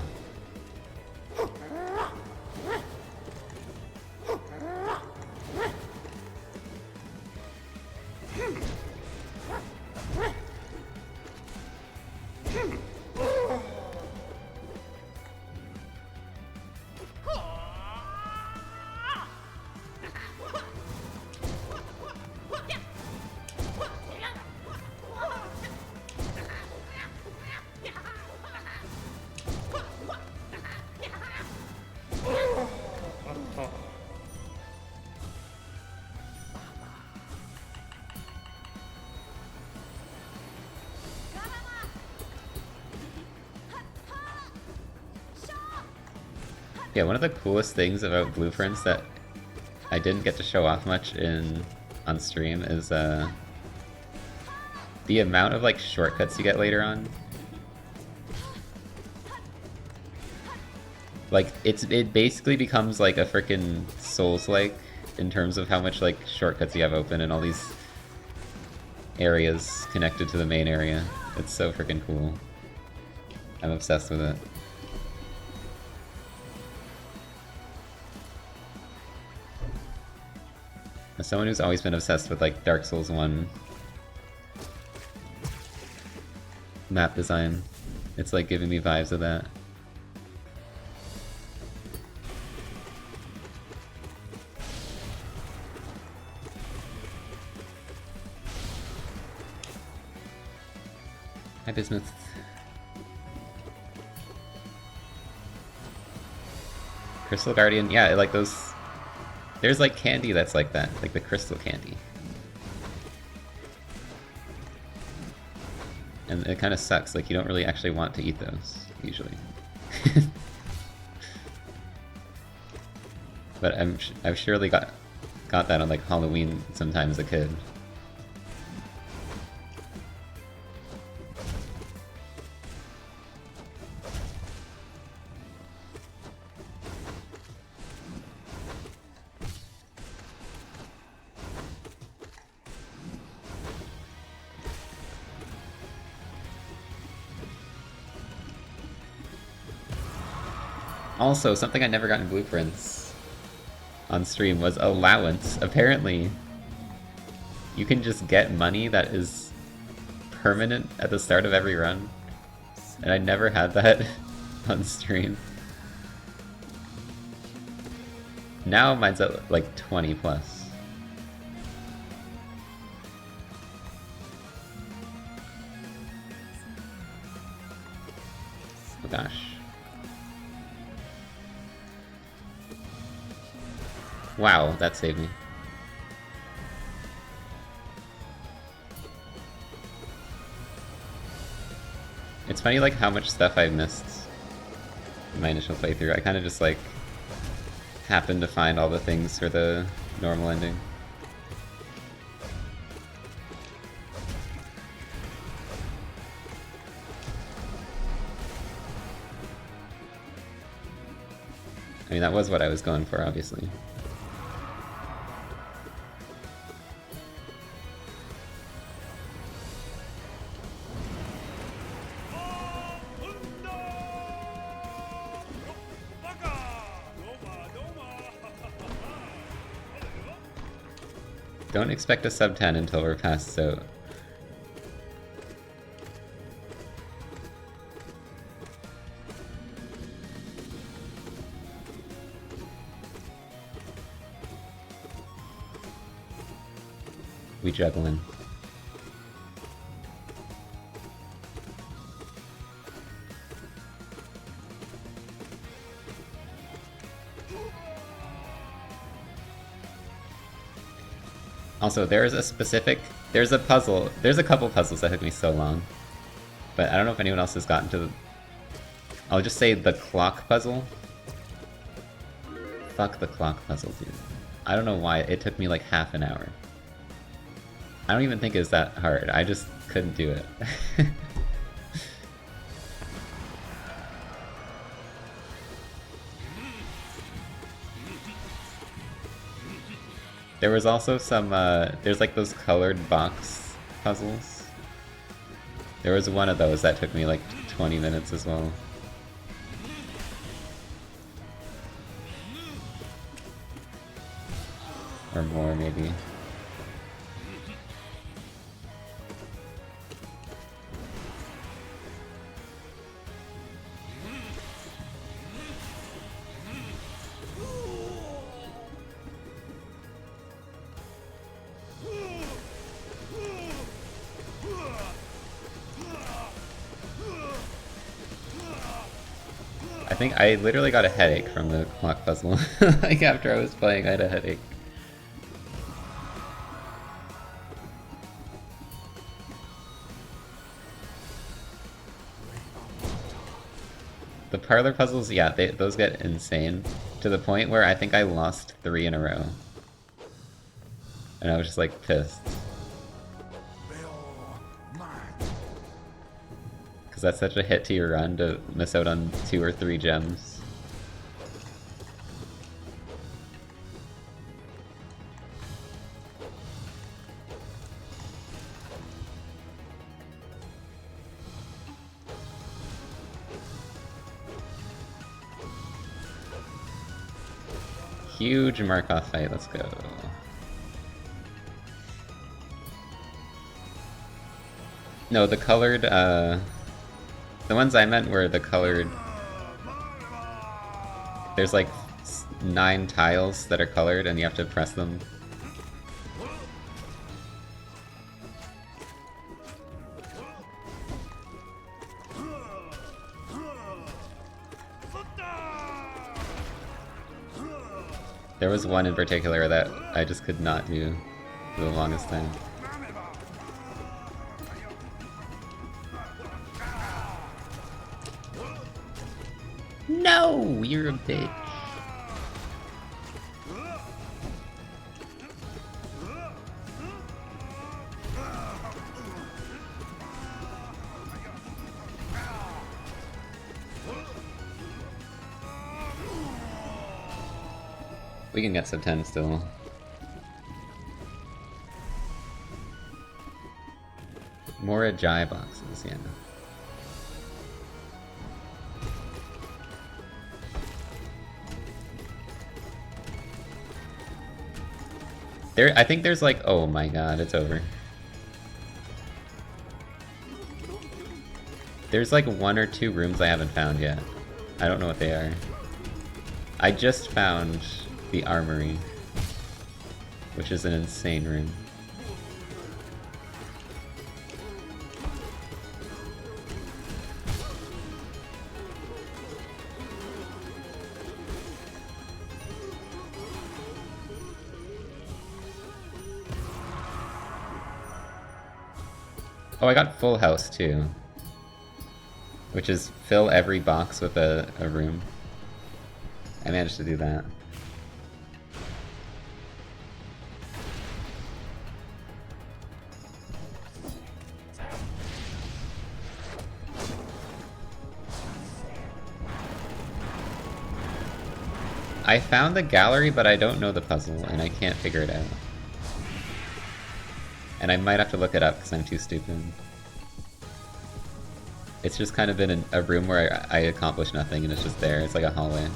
Yeah, one of the coolest things about Blueprints that I didn't get to show off much on stream is the amount of like shortcuts you get later on. Like it basically becomes like a freaking Souls-like in terms of how much like shortcuts you have open and all these areas connected to the main area. It's so freaking cool. I'm obsessed with it. As someone who's always been obsessed with like Dark Souls 1 map design, it's like giving me vibes of that. Hi, business. Crystal Guardian, yeah, like those. There's like candy that's like that, like the crystal candy. And it kind of sucks, like you don't really actually want to eat those, usually. But I've surely got that on like Halloween sometime as a kid. Also, something I never got in Blueprints on stream was allowance. Apparently, you can just get money that is permanent at the start of every run. And I never had that on stream. Now mine's at like 20 plus. Oh gosh. Wow, that saved me. It's funny like how much stuff I missed in my initial playthrough. I kind of just like happened to find all the things for the normal ending. I mean, that was what I was going for, obviously. Don't expect a sub 10 until we're past so. We juggling. Also, there's a puzzle, there's a couple puzzles that took me so long. But I don't know if anyone else has gotten to the... I'll just say the clock puzzle. Fuck the clock puzzle, dude. I don't know why, it took me like half an hour. I don't even think it was that hard, I just couldn't do it. There was also some, there's like those colored box puzzles. There was one of those that took me like 20 minutes as well. Or more, maybe. I think I literally got a headache from the clock puzzle. Like after I was playing, I had a headache. The parlor puzzles, yeah, those get insane. To the point where I think I lost 3 in a row. And I was just like pissed. Because that's such a hit to your run to miss out on 2 or 3 gems. Huge Markov fight, let's go. No, the colored, the ones I meant were the colored... There's like 9 tiles that are colored and you have to press them. There was one in particular that I just could not do for the longest time. No! You're a bitch. We can get sub 10 still. More Ajay boxes, yeah. I think there's like, oh my god, it's over. There's like 1 or 2 rooms I haven't found yet. I don't know what they are. I just found the armory, which is an insane room. Oh, I got full house too. Which is fill every box with a room. I managed to do that. I found the gallery, but I don't know the puzzle, and I can't figure it out. And I might have to look it up, because I'm too stupid. It's just kind of been a room where I accomplish nothing, and it's just there. It's like a hallway.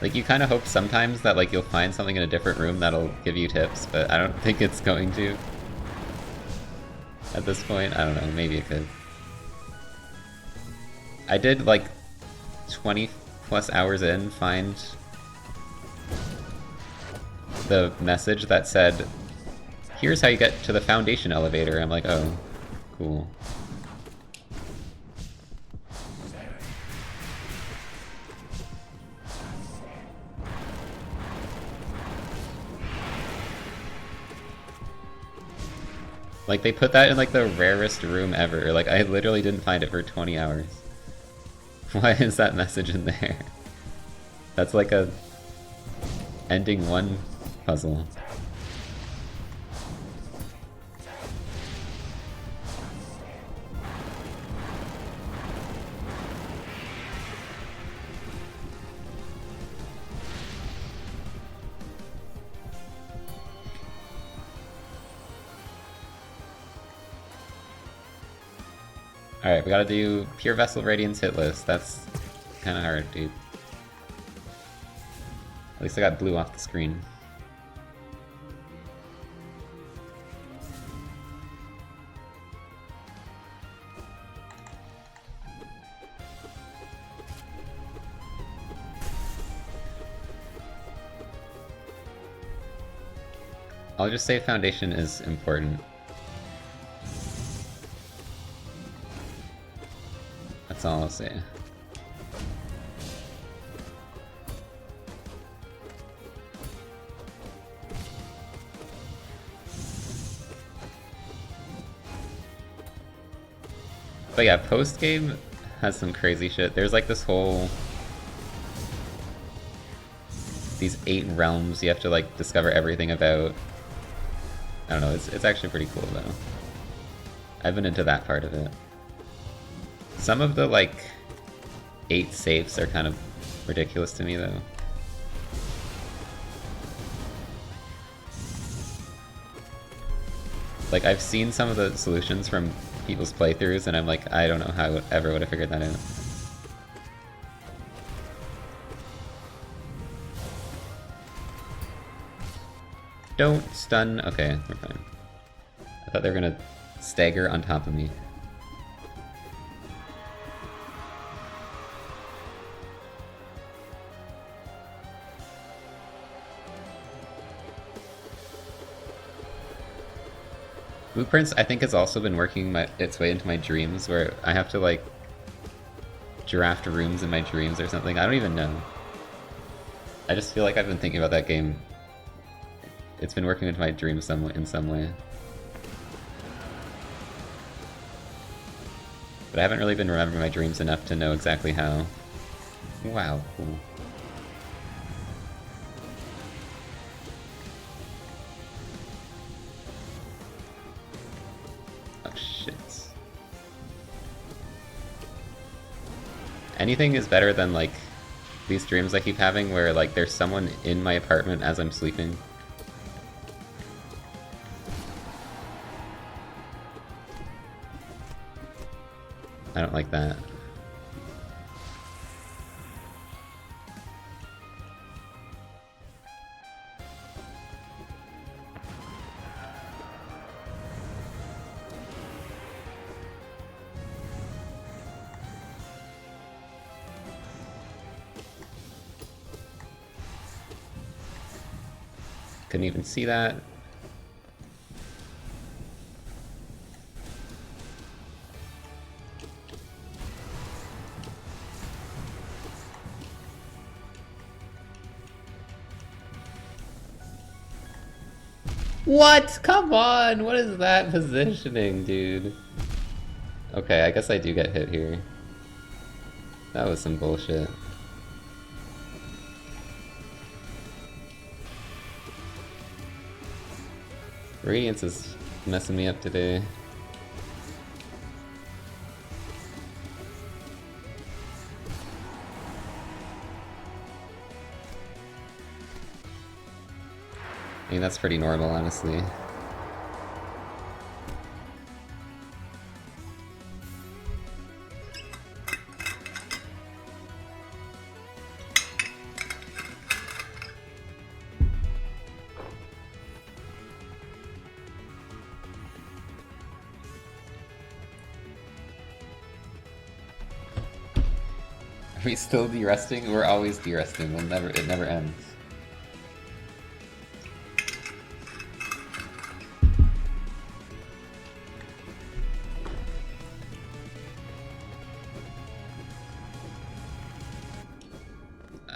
Like, you kind of hope sometimes that like you'll find something in a different room that'll give you tips, but I don't think it's going to. At this point, I don't know, maybe it could. I did like 20 plus hours in find the message that said, here's how you get to the Foundation elevator. I'm like, oh, cool. Like, they put that in, like, the rarest room ever. Like, I literally didn't find it for 20 hours. Why is that message in there? That's like a ending one puzzle. Alright, we gotta do Pure Vessel Radiance Hitless. That's kinda hard, dude. At least I got blue off the screen. I'll just say Foundation is important. That's all I'll say. But yeah, post-game has some crazy shit. There's like this whole... these 8 realms you have to like discover everything about. I don't know, it's actually pretty cool though. I've been into that part of it. Some of the like 8 safes are kind of ridiculous to me though. Like, I've seen some of the solutions from people's playthroughs and I'm like, I don't know how I ever would have figured that out. Don't stun. Okay, we're fine. I thought they were gonna stagger on top of me. Blueprints, I think, has also been working its way into my dreams, where I have to, like, draft rooms in my dreams or something. I don't even know. I just feel like I've been thinking about that game. It's been working into my dreams in some way. But I haven't really been remembering my dreams enough to know exactly how. Wow, cool. Oh shit. Anything is better than, like, these dreams I keep having where, like, there's someone in my apartment as I'm sleeping. I don't like that. Couldn't even see that. What? Come on! What is that positioning, dude? Okay, I guess I do get hit here. That was some bullshit. Radiance is messing me up today. I mean, that's pretty normal, honestly. Are we still de-resting? We're always de-resting. It never ends.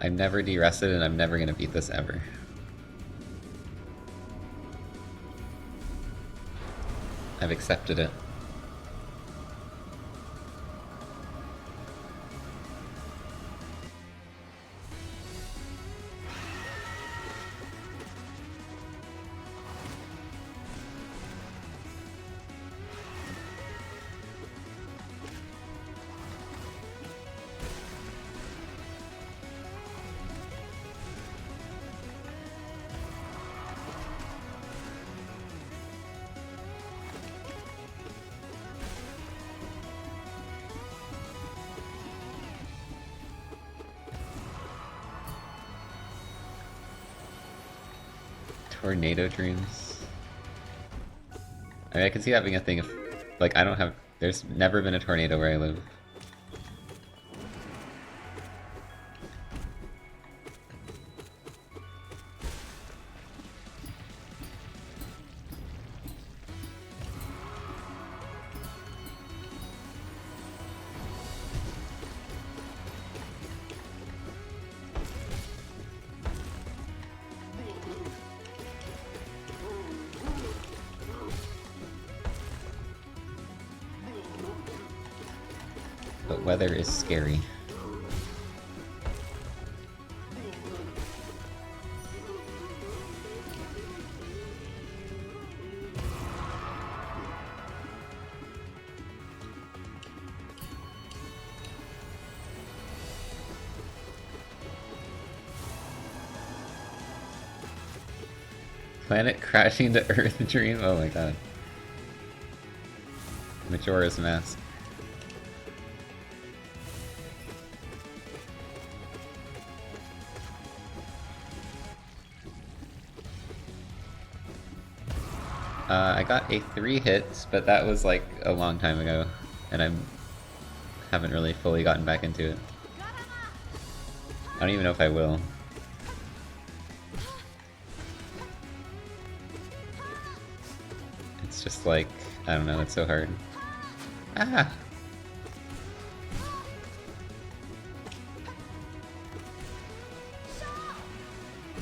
I've never de-rested and I'm never gonna beat this ever. I've accepted it. Tornado dreams. I mean, I can see that being a thing if, like, I don't have... There's never been a tornado where I live. But weather is scary. Planet crashing to Earth dream? Oh my god. Majora's Mask. I got a 3 hits, but that was like a long time ago, and I haven't really fully gotten back into it. I don't even know if I will. It's just like, I don't know, it's so hard. Ah!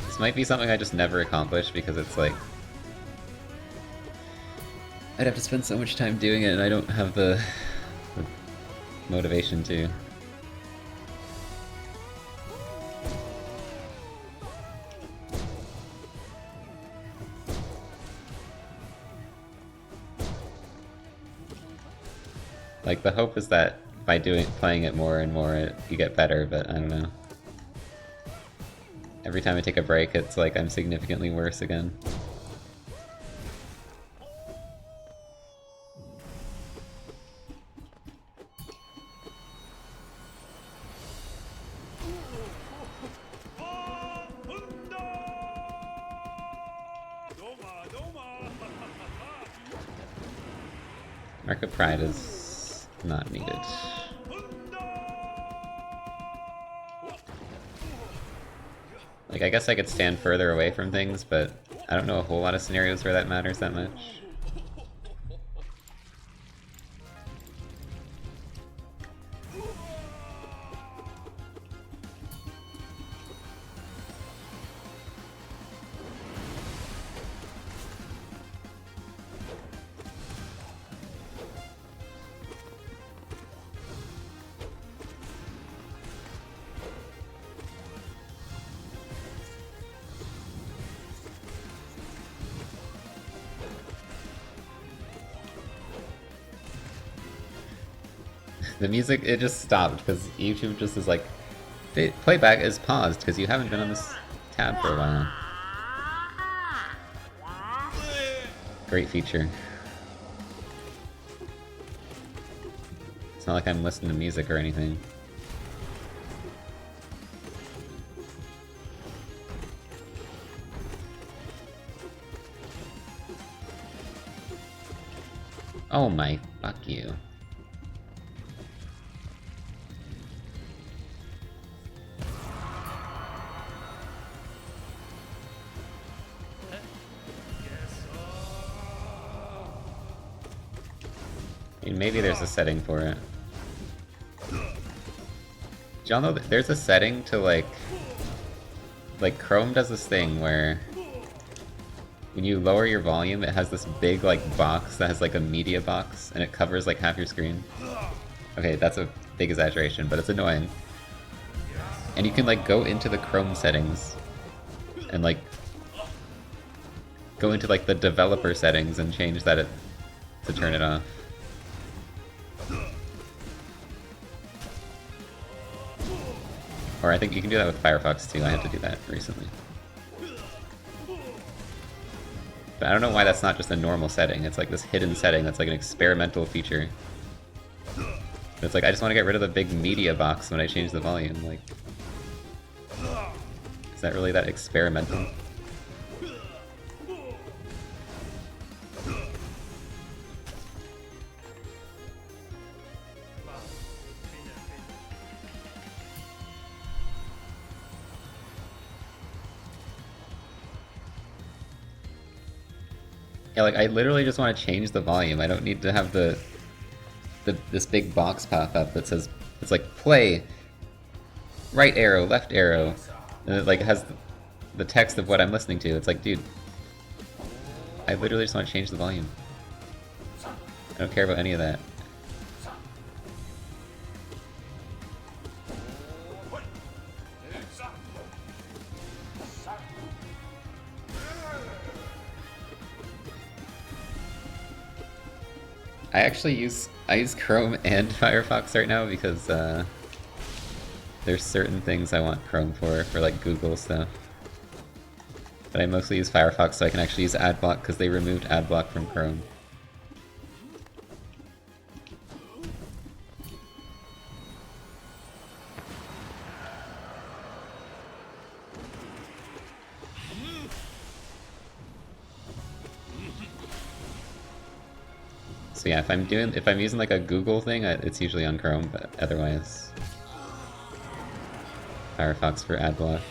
This might be something I just never accomplish because it's like... I'd have to spend so much time doing it and I don't have the motivation to. Like, the hope is that by playing it more and more, you get better, but I don't know. Every time I take a break, it's like I'm significantly worse again. Mark of Pride is not needed. Like, I guess I could stand further away from things, but I don't know a whole lot of scenarios where that matters that much. The music, it just stopped because YouTube just is like, playback is paused because you haven't been on this tab for a while. Great feature. It's not like I'm listening to music or anything. Oh my, fuck you. Maybe there's a setting for it. Do y'all know that there's a setting to like Chrome does this thing where when you lower your volume, it has this big like box that has like a media box, and it covers like half your screen. Okay, that's a big exaggeration, but it's annoying. And you can like go into the Chrome settings and like go into like the developer settings and change that to turn it off. Or I think you can do that with Firefox too. I had to do that recently. But I don't know why that's not just a normal setting. It's like this hidden setting that's like an experimental feature. But it's like, I just want to get rid of the big media box when I change the volume. Like, is that really that experimental? Yeah, like I literally just want to change the volume. I don't need to have this big box pop up that says, it's like play, right arrow, left arrow, and it like has the text of what I'm listening to. It's like, dude, I literally just want to change the volume. I don't care about any of that. I use Chrome and Firefox right now because there's certain things I want Chrome for like Google stuff. But I mostly use Firefox so I can actually use AdBlock because they removed AdBlock from Chrome. So yeah, if I'm using like a Google thing, it's usually on Chrome, but otherwise Firefox for AdBlock.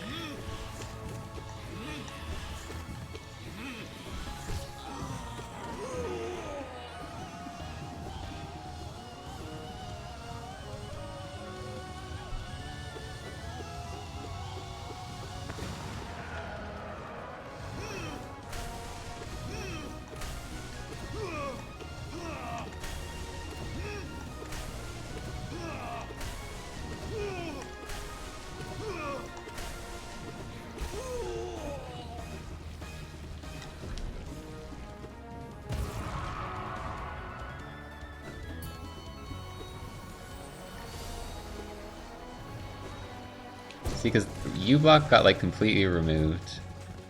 See, because uBlock got like completely removed.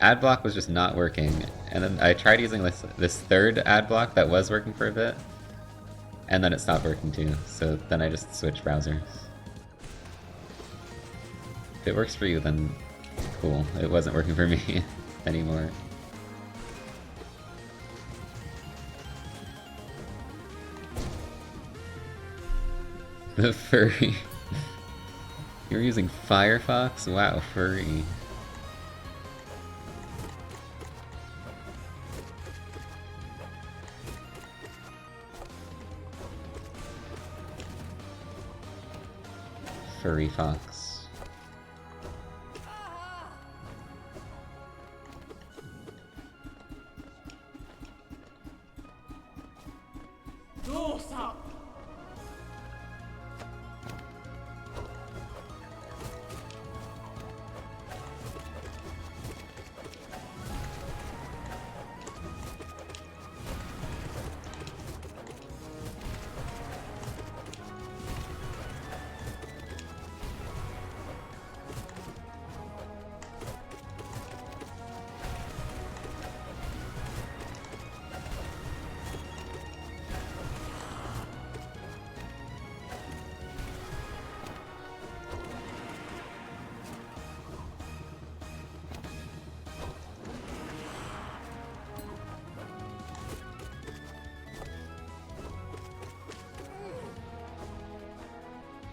AdBlock was just not working, and then I tried using this third AdBlock that was working for a bit, and then it stopped working too, so then I just switched browsers. If it works for you, then cool. It wasn't working for me anymore. The furry. You're using Firefox? Wow, furry. Furry fox.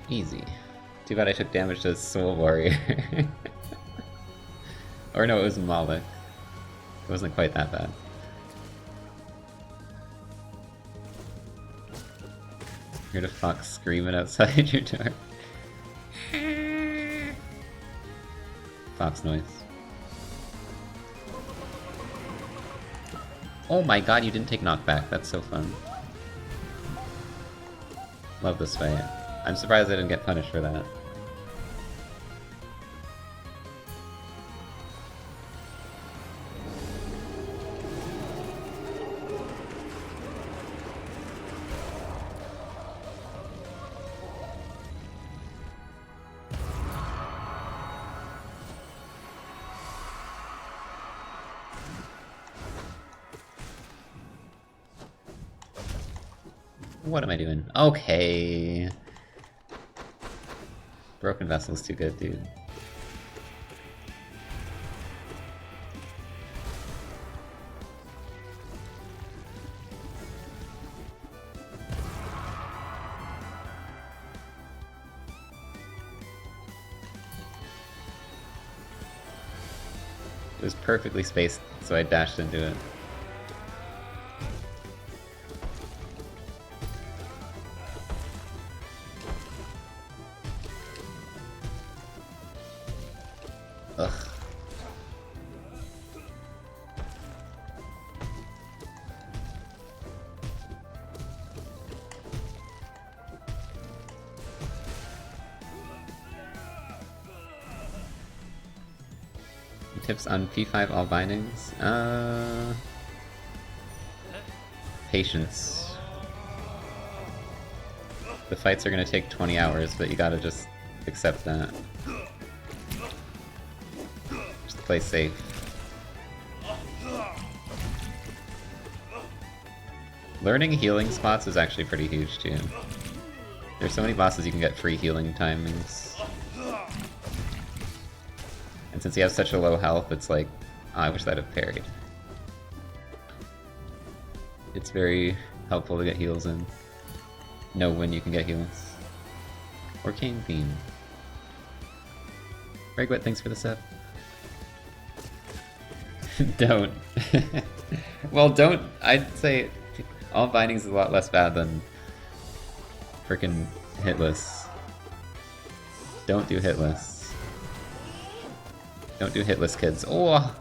Easy. Too bad I took damage to Soul Warrior. Or no, it was Malik. It wasn't quite that bad. Heard a fox screaming outside your door. Fox noise. Oh my god, you didn't take knockback. That's so fun. Love this fight. I'm surprised I didn't get punished for that. What am I doing? Okay. Broken Vessel's too good, dude. It was perfectly spaced, so I dashed into it. Ugh. Tips on P5 all bindings? Patience. The fights are gonna take 20 hours, but you gotta just accept that. Just play safe. Learning healing spots is actually pretty huge too. There's so many bosses you can get free healing timings. And since he has such a low health, it's like, oh, I wish I'd have parried. It's very helpful to get heals in. Know when you can get heals. Or Cane Beam. Regwet, thanks for the sub. Don't. Well, don't. I'd say all bindings is a lot less bad than frickin' Hitless. Don't do Hitless. Don't do Hitless, kids. Oh!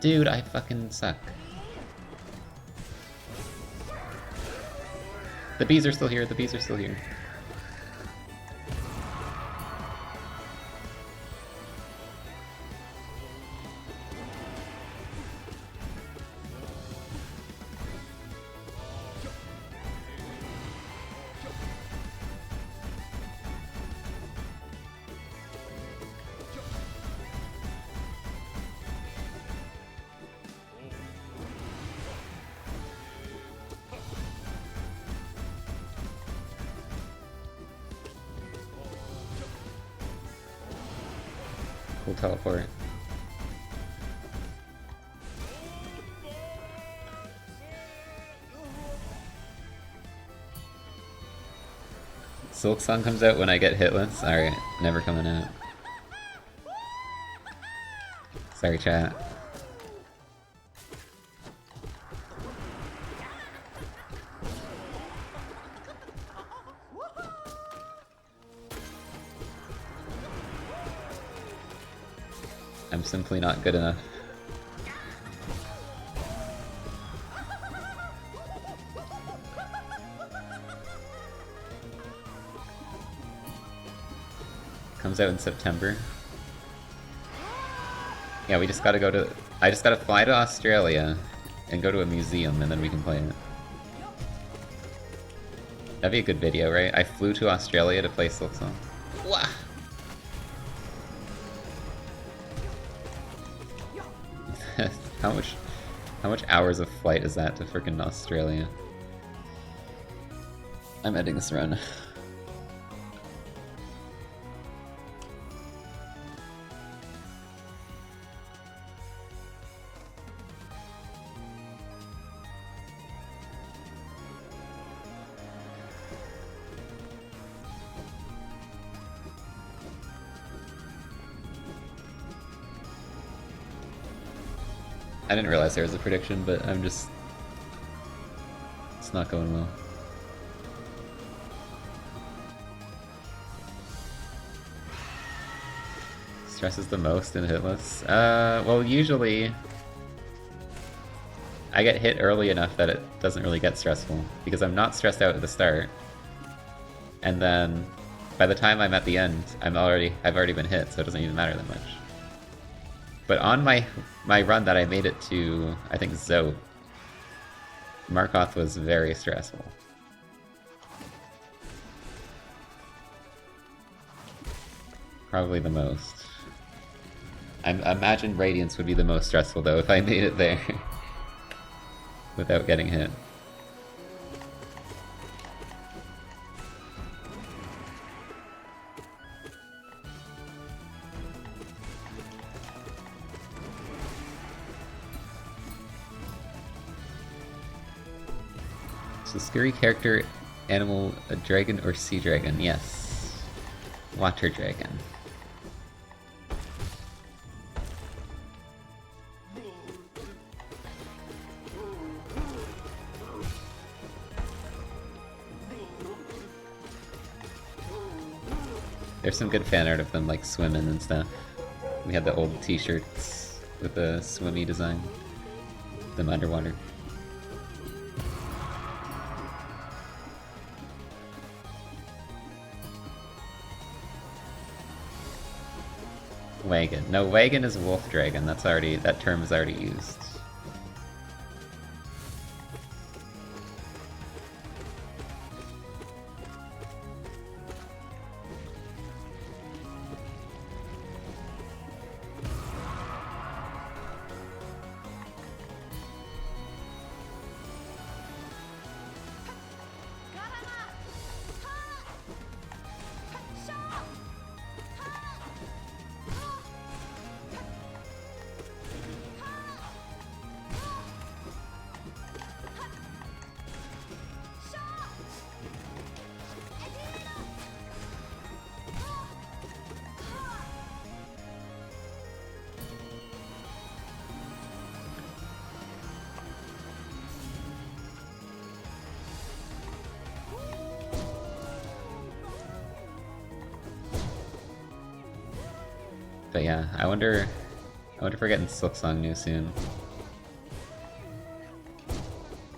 Dude, I fucking suck. The bees are still here, the bees are still here. We'll teleport. Silk Song comes out when I get Hitless? Alright, never coming out. Sorry, chat. I'm simply not good enough. Comes out in September. Yeah, we just gotta go to... I just gotta fly to Australia and go to a museum and then we can play it. That'd be a good video, right? I flew to Australia to play Silk Song. Wah! How much hours of flight is that to frickin' Australia? I'm ending this run. I didn't realize there was a prediction, but I'm just... It's not going well. Stresses the most in Hitless? Well, usually I get hit early enough that it doesn't really get stressful, because I'm not stressed out at the start. And then, by the time I'm at the end, I've already been hit, so it doesn't even matter that much. But on my run that I made it to, I think, Zote, Markoth was very stressful. Probably the most. I imagine Radiance would be the most stressful, though, if I made it there without getting hit. So scary character, animal, a dragon, or sea dragon? Yes. Water dragon. There's some good fan art of them, like, swimming and stuff. We had the old t-shirts with the swimmy design. Them underwater. Wagon. No, wagon is wolf dragon. That term is already used. But yeah, I wonder if we're getting Silksong new soon.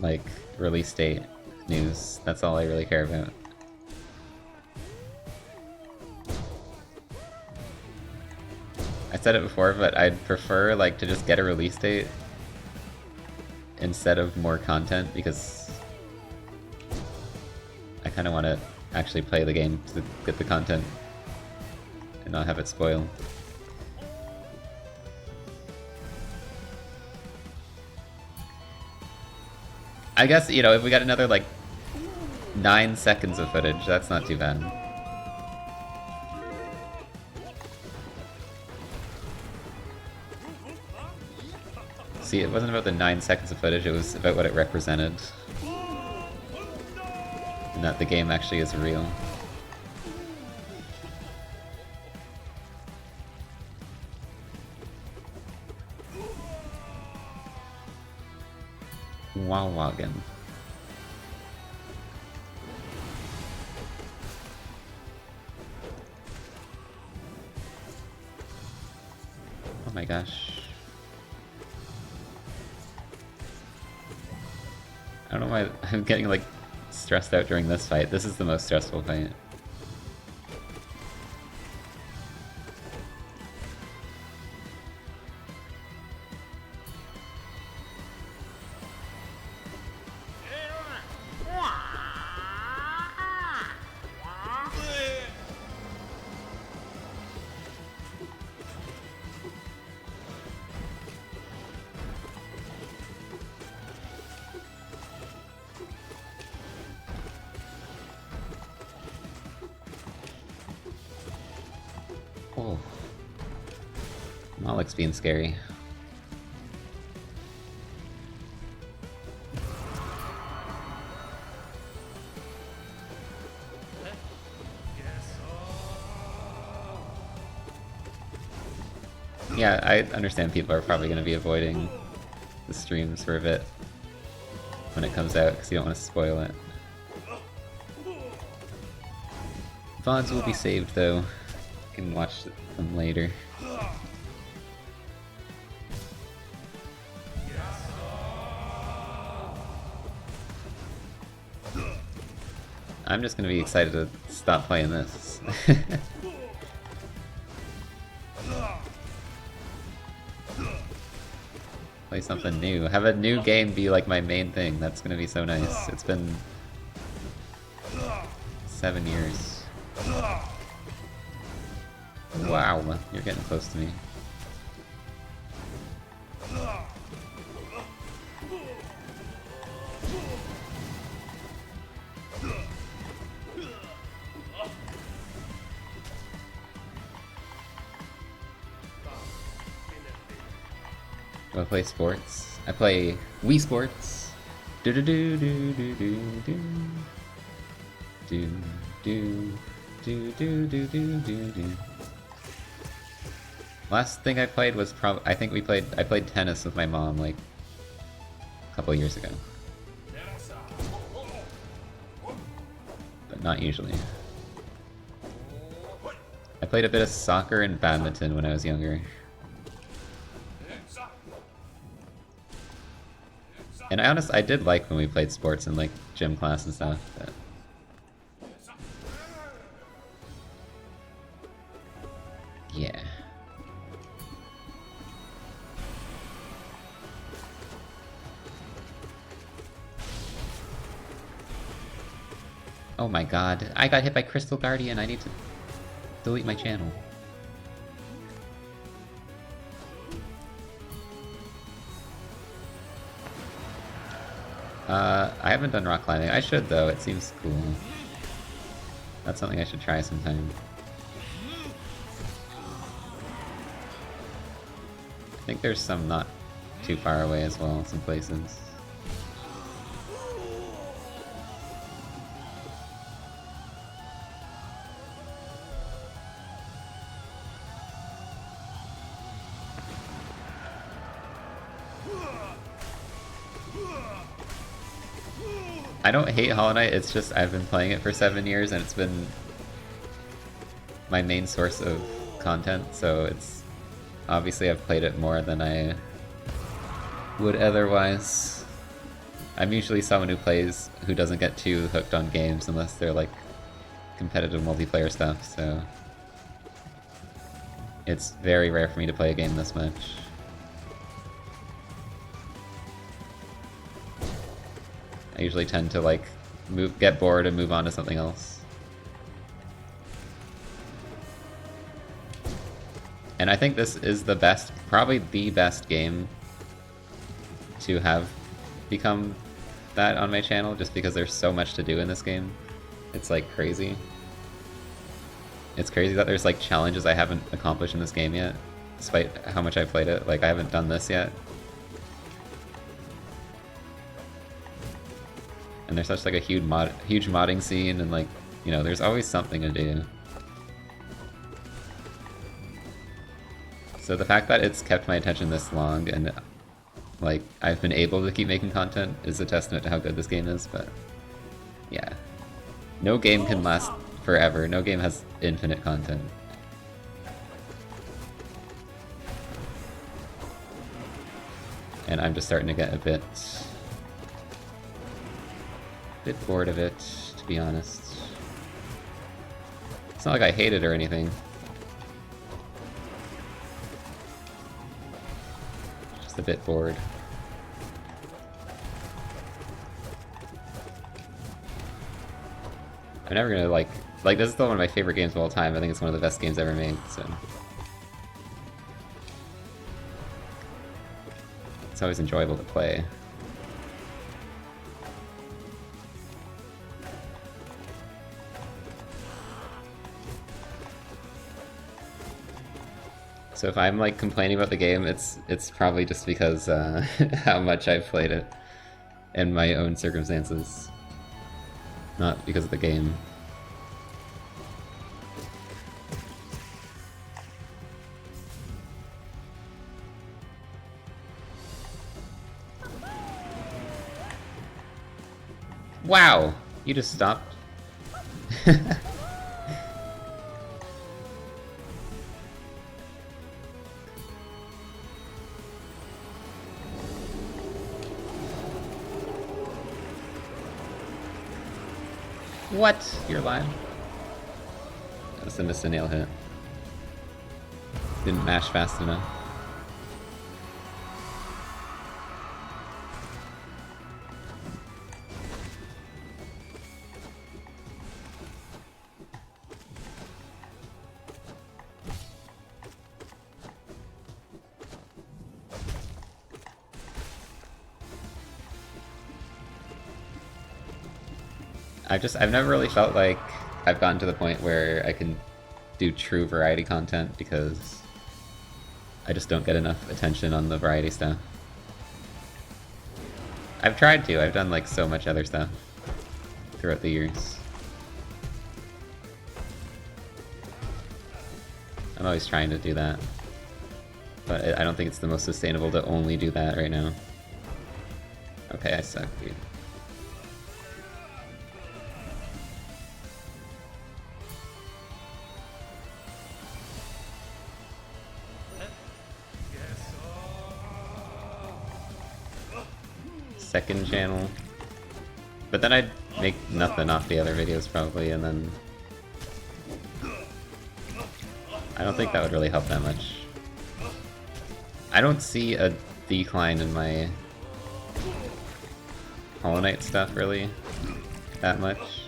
Like, release date news. That's all I really care about. I said it before, but I'd prefer, like, to just get a release date instead of more content, because I kind of want to actually play the game to get the content and not have it spoiled. I guess, you know, if we got another, like, 9 seconds of footage, that's not too bad. See, it wasn't about the 9 seconds of footage, it was about what it represented. And that the game actually is real. Wawagan. Oh my gosh. I don't know why I'm getting, like, stressed out during this fight. This is the most stressful fight. Oh. Malik's being scary. Yeah, I understand people are probably going to be avoiding the streams for a bit when it comes out because you don't want to spoil it. VODs will be saved though. can watch them later. I'm just gonna be excited to stop playing this. Play something new. Have a new game be like my main thing. That's gonna be so nice. It's been 7 years. Wow, you're getting close to me. Do I play sports? I play Wii Sports. Do do do do do do do do do do do do do do. Last thing I played was I played tennis with my mom like a couple years ago. But not usually. I played a bit of soccer and badminton when I was younger. And I did like when we played sports in like gym class and stuff, but... yeah. Oh my god, I got hit by Crystal Guardian, I need to delete my channel. I haven't done rock climbing. I should though, it seems cool. That's something I should try sometime. I think there's some not too far away as well, some places. I don't hate Hollow Knight, it's just I've been playing it for 7 years and it's been my main source of content, so it's... obviously I've played it more than I would otherwise. I'm usually someone who doesn't get too hooked on games unless they're like competitive multiplayer stuff, so... it's very rare for me to play a game this much. I usually tend to like get bored and move on to something else. And I think this is the best, probably the best game to have become that on my channel, just because there's so much to do in this game. It's like crazy. It's crazy that there's like challenges I haven't accomplished in this game yet, despite how much I played it. Like I haven't done this yet. And there's such like a huge modding scene, and like, you know, there's always something to do. So the fact that it's kept my attention this long and like I've been able to keep making content is a testament to how good this game is, but yeah. No game can last forever, no game has infinite content. And I'm just starting to get a bit bored of it, to be honest. It's not like I hate it or anything. Just a bit bored. I'm never gonna like this is still one of my favorite games of all time. I think it's one of the best games ever made, so. It's always enjoyable to play. So if I'm like complaining about the game, it's probably just because how much I've played it in my own circumstances, not because of the game. Wow! You just stopped. What? You're alive? That was a miss a nail hit. Didn't mash fast enough. I've never really felt like I've gotten to the point where I can do true variety content because I just don't get enough attention on the variety stuff. I've tried to, I've done like so much other stuff throughout the years. I'm always trying to do that, but I don't think it's the most sustainable to only do that right now. Okay, I suck, dude. Second channel. But then I'd make nothing off the other videos probably, and then I don't think that would really help that much. I don't see a decline in my Hollow Knight stuff really that much.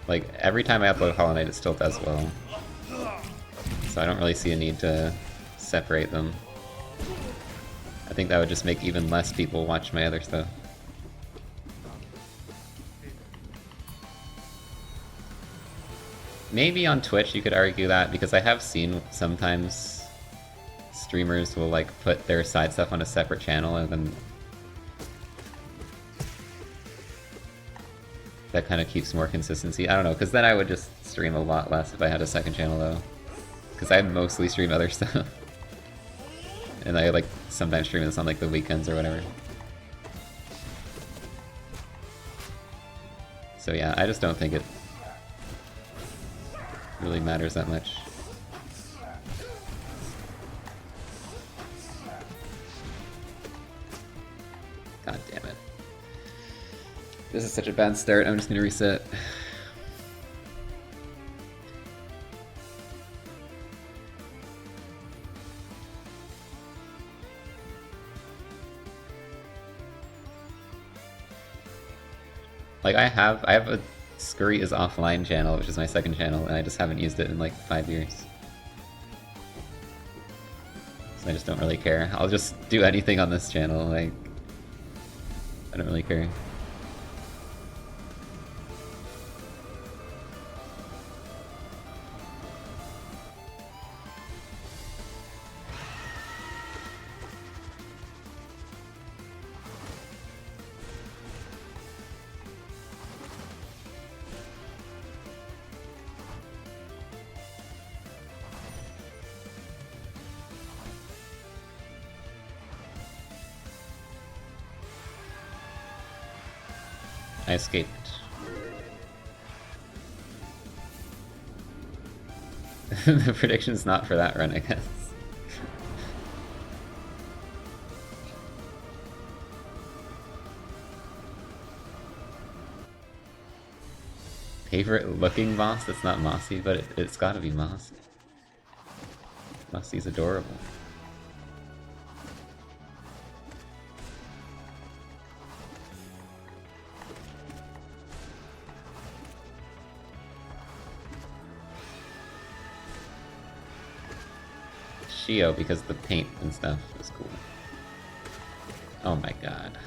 Like every time I upload Hollow Knight it still does well. So I don't really see a need to separate them. I think that would just make even less people watch my other stuff. Maybe on Twitch you could argue that, because I have seen sometimes streamers will like put their side stuff on a separate channel and then that kind of keeps more consistency. I don't know, because then I would just stream a lot less if I had a second channel though. Because I mostly stream other stuff. And I like sometimes stream this on like the weekends or whatever. So yeah, I just don't think it really matters that much. God damn it. This is such a bad start, I'm just gonna reset. Like I have a Scurry is Offline channel, which is my second channel, and I just haven't used it in like 5 years. So I just don't really care. I'll just do anything on this channel, like I don't really care. I escaped. The prediction's not for that run, I guess. Favorite looking Moss? That's not Mossy, but it's gotta be Moss. Mossy's adorable. Shio, because the paint and stuff is cool. Oh my god.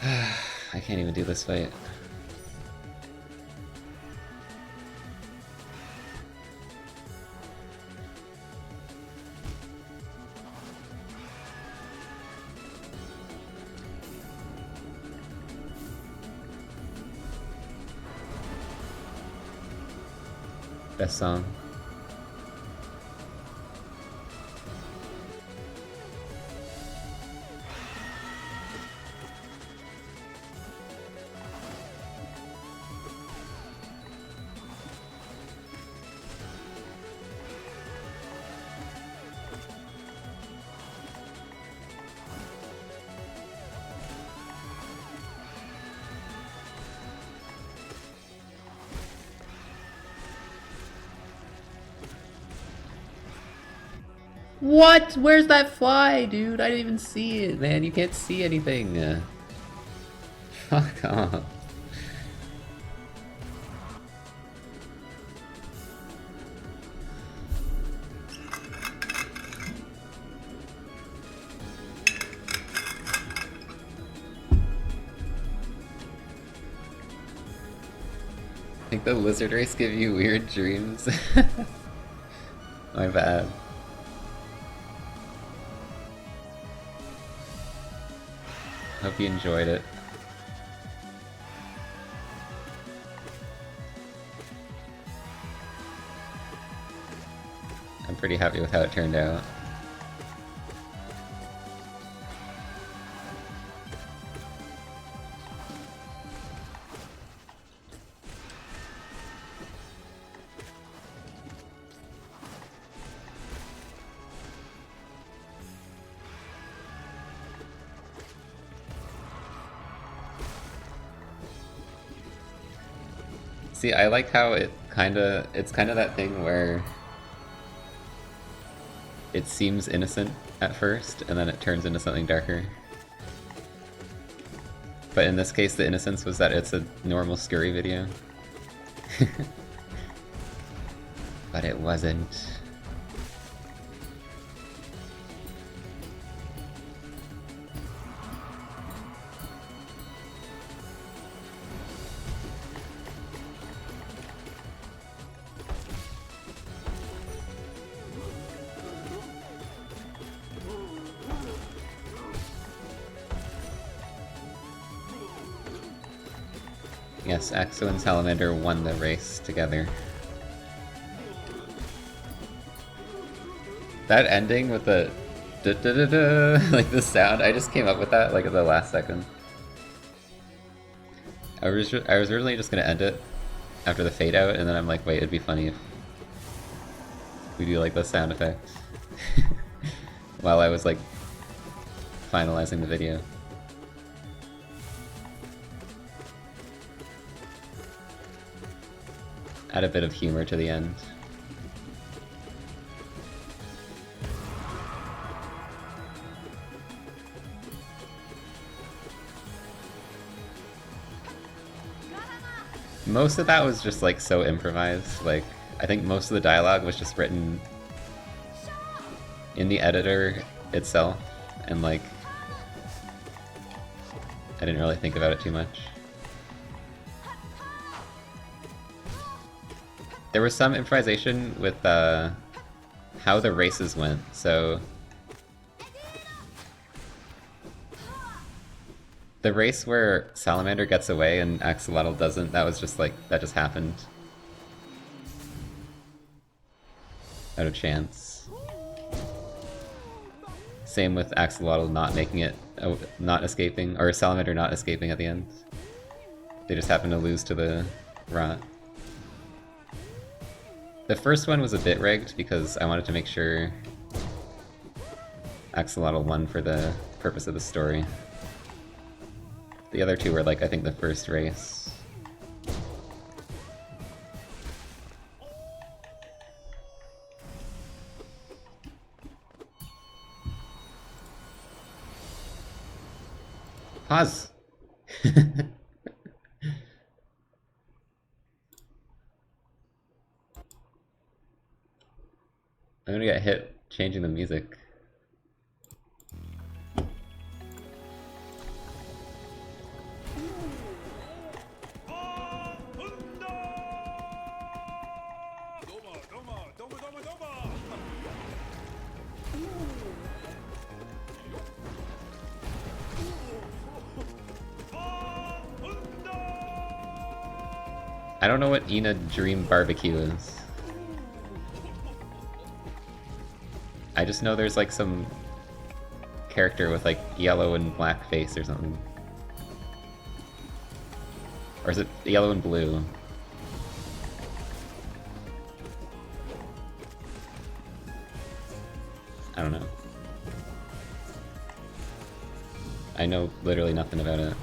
I can't even do this fight. Best song. What? Where's that fly, dude? I didn't even see it, man. You can't see anything. Fuck off. I think the lizard race give you weird dreams. My bad. Hope you enjoyed it. I'm pretty happy with how it turned out. See, I like how it's kind of that thing where it seems innocent at first, and then it turns into something darker. But in this case, the innocence was that it's a normal scurry video. But it wasn't. Yes, Axo and Salamander won the race together. That ending with the da-da-da-da, like the sound, I just came up with that like at the last second. I was originally just gonna end it after the fade out, and then I'm like, wait, it'd be funny if we do like the sound effect while I was like finalizing the video. Add a bit of humor to the end. Most of that was just like so improvised. Like, I think most of the dialogue was just written in the editor itself, and like I didn't really think about it too much. There was some improvisation with how the races went, so the race where Salamander gets away and Axolotl doesn't, that was just like, that just happened. Out of chance. Same with Axolotl not making it, not escaping, or Salamander not escaping at the end. They just happened to lose to the rot. The first one was a bit rigged because I wanted to make sure Axolotl won for the purpose of the story. The other two were like, I think, the first race. Pause! I'm gonna get hit changing the music. I don't know what Ina Dream Barbecue is. I just know there's like some character with like yellow and black face or something. Or is it yellow and blue? I don't know. I know literally nothing about it.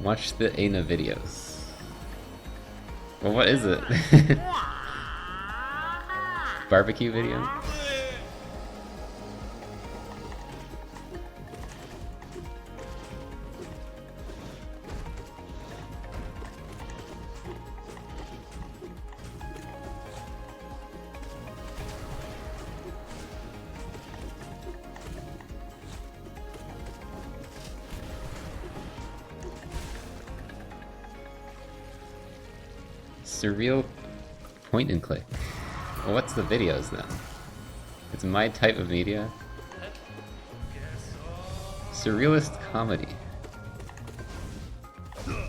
Watch the Aina videos. Well, what is it? Barbecue video? Surreal point and click. Well, what's the videos then? It's my type of media. Surrealist comedy.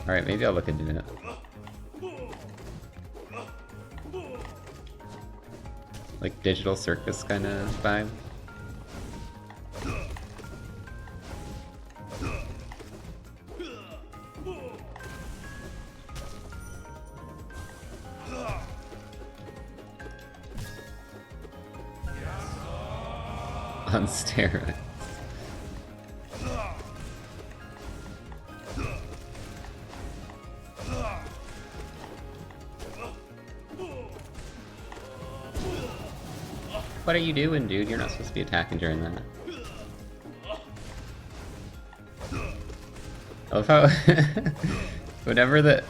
Alright, maybe I'll look into it. Like digital circus kind of vibe. On steroids. What are you doing, dude? You're not supposed to be attacking during that. I love how whenever the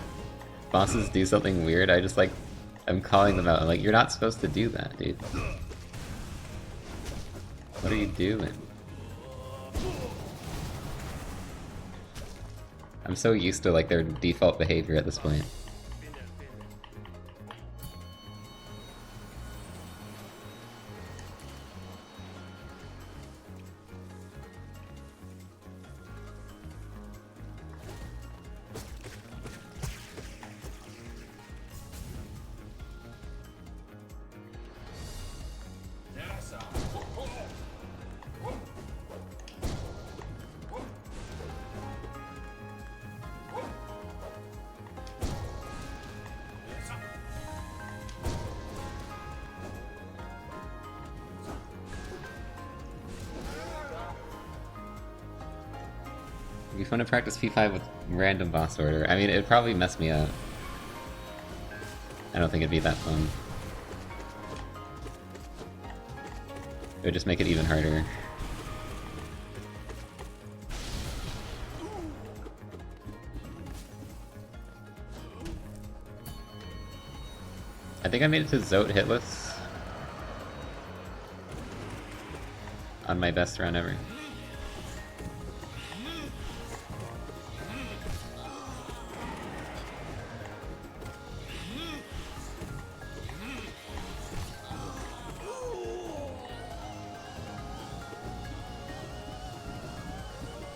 bosses do something weird, I just like, I'm calling them out. I'm like, you're not supposed to do that, dude. What are you doing? I'm so used to like their default behavior at this point. It'd be fun to practice P5 with random boss order. I mean, it'd probably mess me up. I don't think it'd be that fun. It would just make it even harder. I think I made it to Zote Hitless on my best run ever.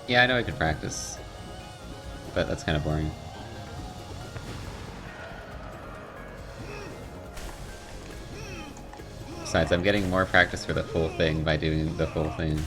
Yeah, I know I could practice, but that's kind of boring. Besides, I'm getting more practice for the full thing by doing the full thing.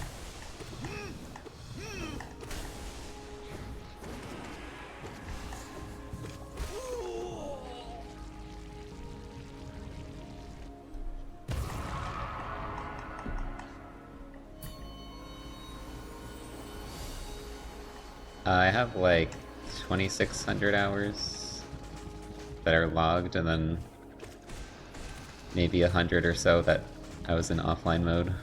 I have like 2,600 hours that are logged, and then maybe 100 or so that I was in offline mode.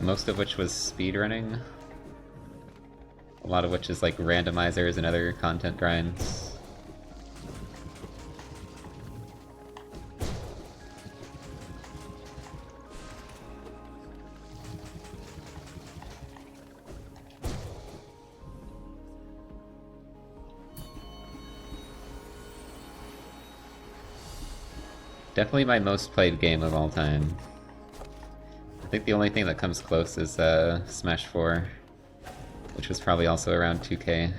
Most of which was speedrunning. A lot of which is like randomizers and other content grinds. Definitely my most played game of all time. I think the only thing that comes close is Smash 4, which was probably also around 2K.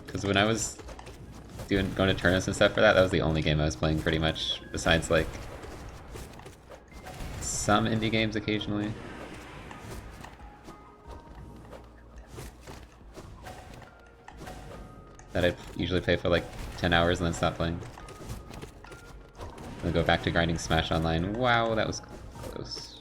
Because when I was going to tournaments and stuff for that. That was the only game I was playing pretty much, besides like some indie games occasionally. That I'd usually play for like 10 hours and then stop playing. Then go back to grinding Smash Online. Wow, that was close.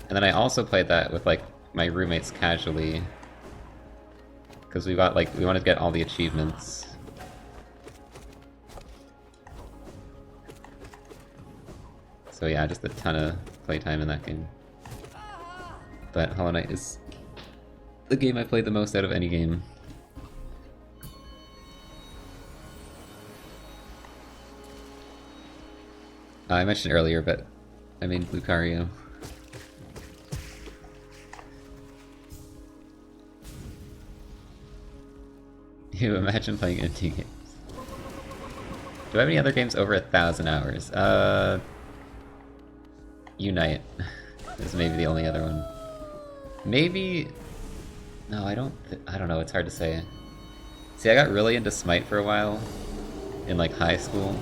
And then I also played that with like my roommates casually. Because we wanted to get all the achievements. So yeah, just a ton of playtime in that game. But Hollow Knight is the game I played the most out of any game. I mentioned earlier, but I mean Lucario. You imagine playing indie games. Do I have any other games over 1,000 hours? Unite is maybe the only other one. Maybe... No, I don't know, it's hard to say. See, I got really into Smite for a while, in like high school.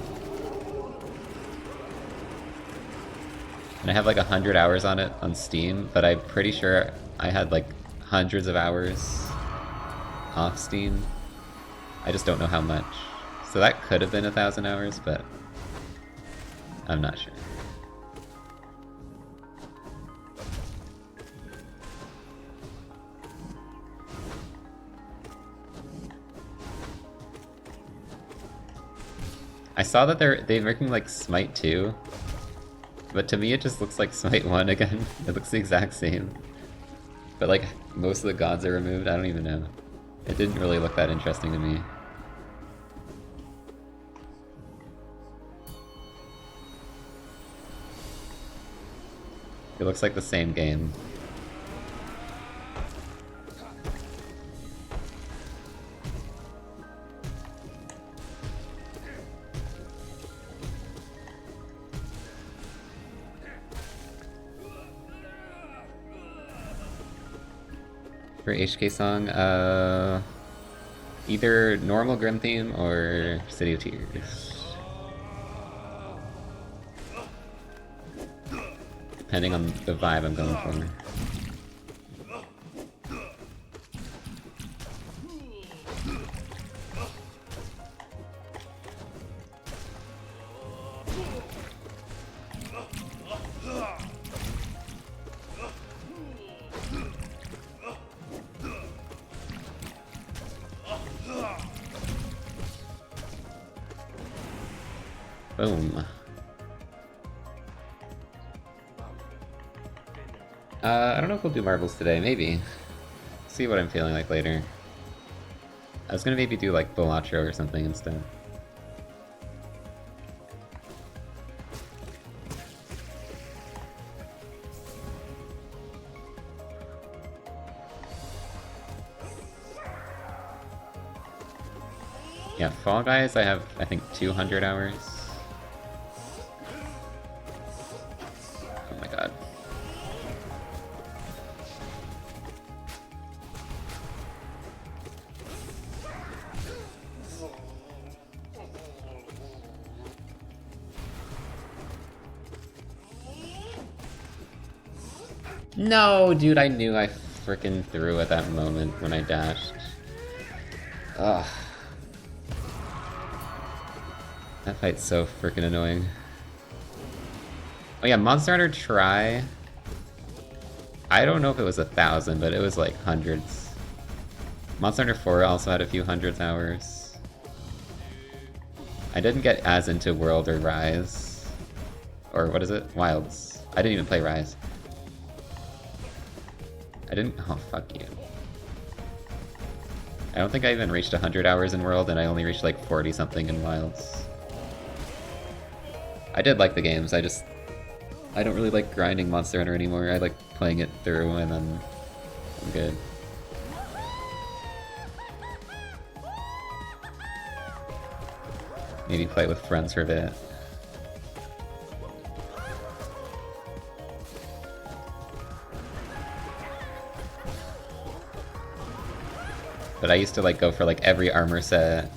And I have like 100 hours on it on Steam, but I'm pretty sure I had like hundreds of hours off Steam. I just don't know how much. So that could have been 1,000 hours, but I'm not sure. I saw that they're making like Smite 2, but to me it just looks like Smite 1 again. It looks the exact same. But like most of the gods are removed, I don't even know. It didn't really look that interesting to me. It looks like the same game. For HK song, either normal Grim theme or City of Tears. Depending on the vibe I'm going for. Boom. I don't know if we'll do marbles today, maybe. See what I'm feeling like later. I was gonna maybe do like Balatro or something instead. Yeah, Fall Guys I have, I think, 200 hours. Oh my god. No, dude, I knew I frickin' threw at that moment when I dashed. Ugh. That fight's so frickin' annoying. Oh yeah, Monster Hunter Tri. I don't know if it was 1,000, but it was like hundreds. Monster Hunter 4 also had a few hundreds hours. I didn't get as into World or Rise. Or what is it? Wilds. I didn't even play Rise. I didn't... Oh, fuck you. I don't think I even reached 100 hours in World, and I only reached like 40 something in Wilds. I did like the games, I don't really like grinding Monster Hunter anymore. I like playing it through and then I'm good. Maybe play with friends for a bit. But I used to like go for like every armor set.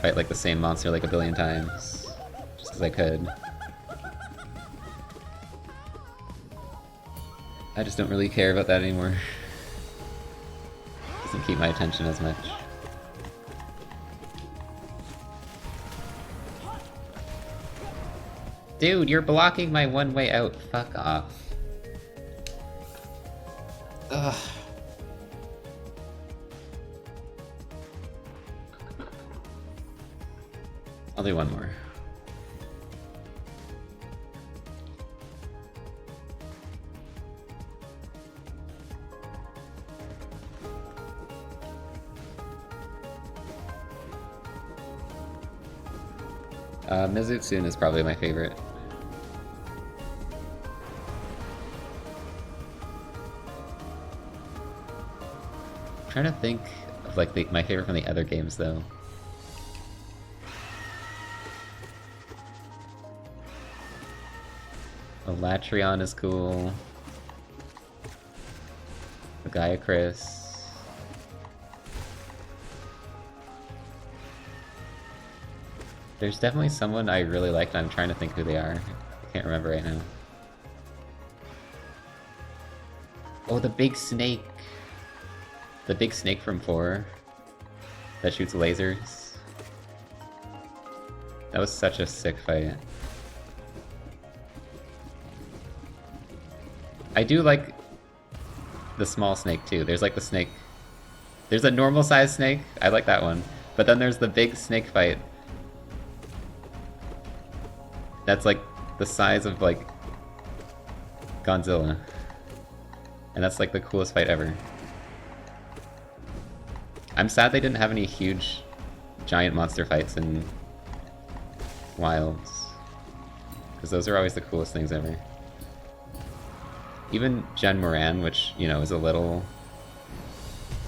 Fight like the same monster like a billion times. Just because I could. I just don't really care about that anymore. Doesn't keep my attention as much. Dude, you're blocking my one way out. Fuck off. Ugh. I'll do one more. Mizutsun is probably my favorite. I'm trying to think of like my favorite from the other games though. Latreon is cool. The Gaia Chris. There's definitely someone I really liked. I'm trying to think who they are. I can't remember right now. Oh, the big snake! The big snake from 4 that shoots lasers. That was such a sick fight. I do like the small snake too. There's like the snake. There's a normal sized snake. I like that one. But then there's the big snake fight. That's like the size of like Godzilla. And that's like the coolest fight ever. I'm sad they didn't have any huge giant monster fights in Wilds. Because those are always the coolest things ever. Even Gen Moran, which, you know, is a little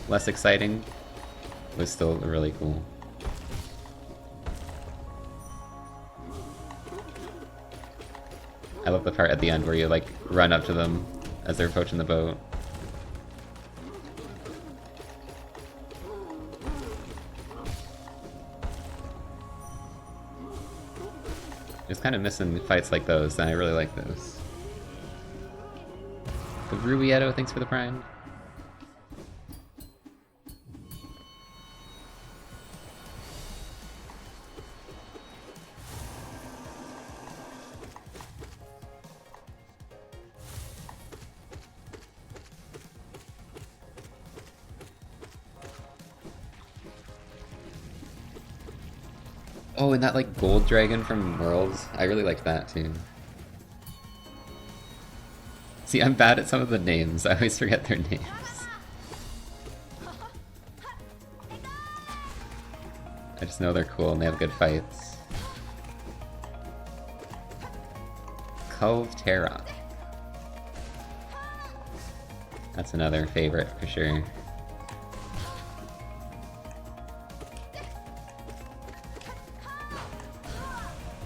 less exciting, was still really cool. I love the part at the end where you, like, run up to them as they're approaching the boat. Just kind of missing fights like those, and I really like those. The Rubieto, thanks for the prime. Oh, and that like gold dragon from Worlds, I really liked that too. See, I'm bad at some of the names. I always forget their names. I just know they're cool and they have good fights. Cove Terrock. That's another favorite for sure.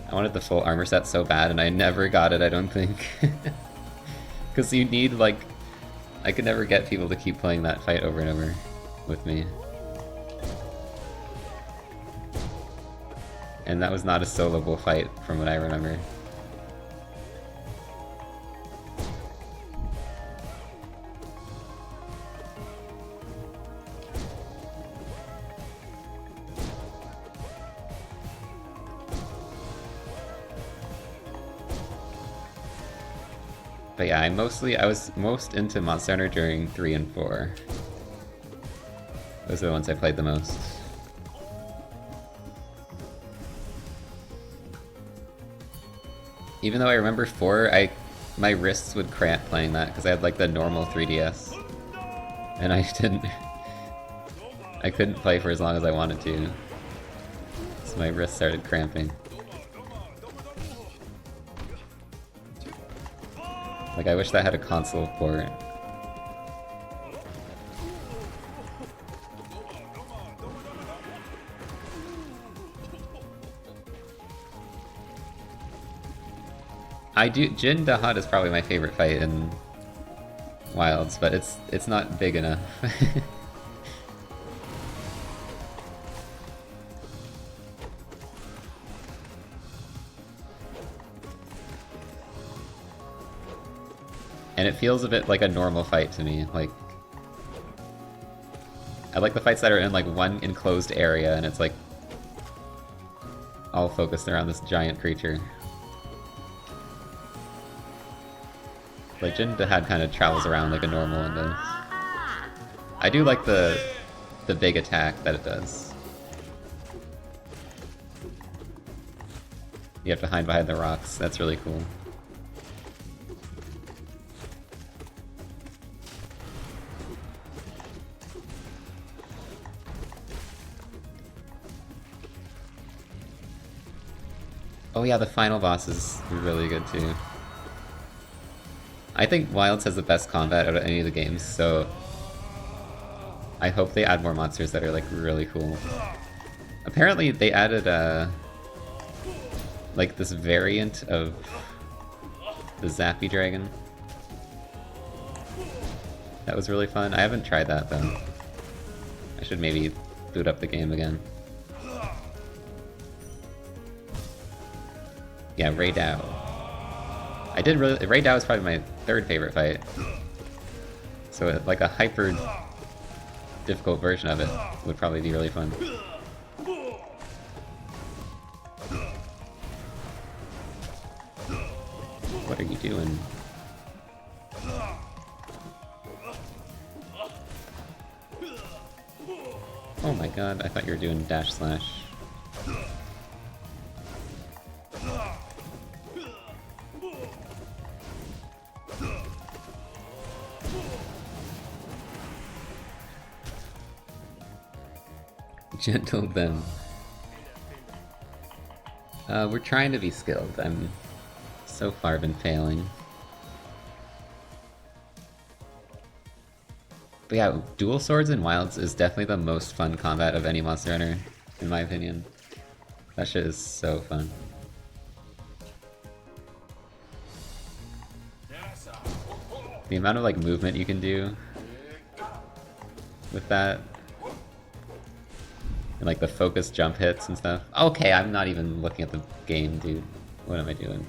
I wanted the full armor set so bad and I never got it, I don't think. Because you need, like... I could never get people to keep playing that fight over and over with me. And that was not a soloable fight, from what I remember. But yeah, I was most into Monster Hunter during 3 and 4. Those are the ones I played the most. Even though I remember 4, my wrists would cramp playing that because I had like the normal 3DS. And I couldn't play for as long as I wanted to. So my wrists started cramping. Like, I wish that had a console port. Jin Dahat is probably my favorite fight in Wilds, but it's not big enough. And it feels a bit like a normal fight to me. Like, I like the fights that are in like one enclosed area and it's like all focused around this giant creature. Like Jin Dahad kind of travels around like a normal one does. I do like the big attack that it does. You have to hide behind the rocks. That's really cool. Oh yeah, the final boss is really good too. I think Wilds has the best combat out of any of the games, so I hope they add more monsters that are like really cool. Apparently they added like this variant of the Zappy Dragon. That was really fun. I haven't tried that though. I should maybe boot up the game again. Yeah, Ray Dao. Ray Dao is probably my third favorite fight. So like a hyper difficult version of it would probably be really fun. What are you doing? Oh my god, I thought you were doing dash slash. Gentle then. We're trying to be skilled. I'm so far been failing. But yeah, dual swords in Wilds is definitely the most fun combat of any Monster Hunter, in my opinion. That shit is so fun. The amount of like movement you can do with that. And like the focus jump hits and stuff. Okay, I'm not even looking at the game, dude. What am I doing?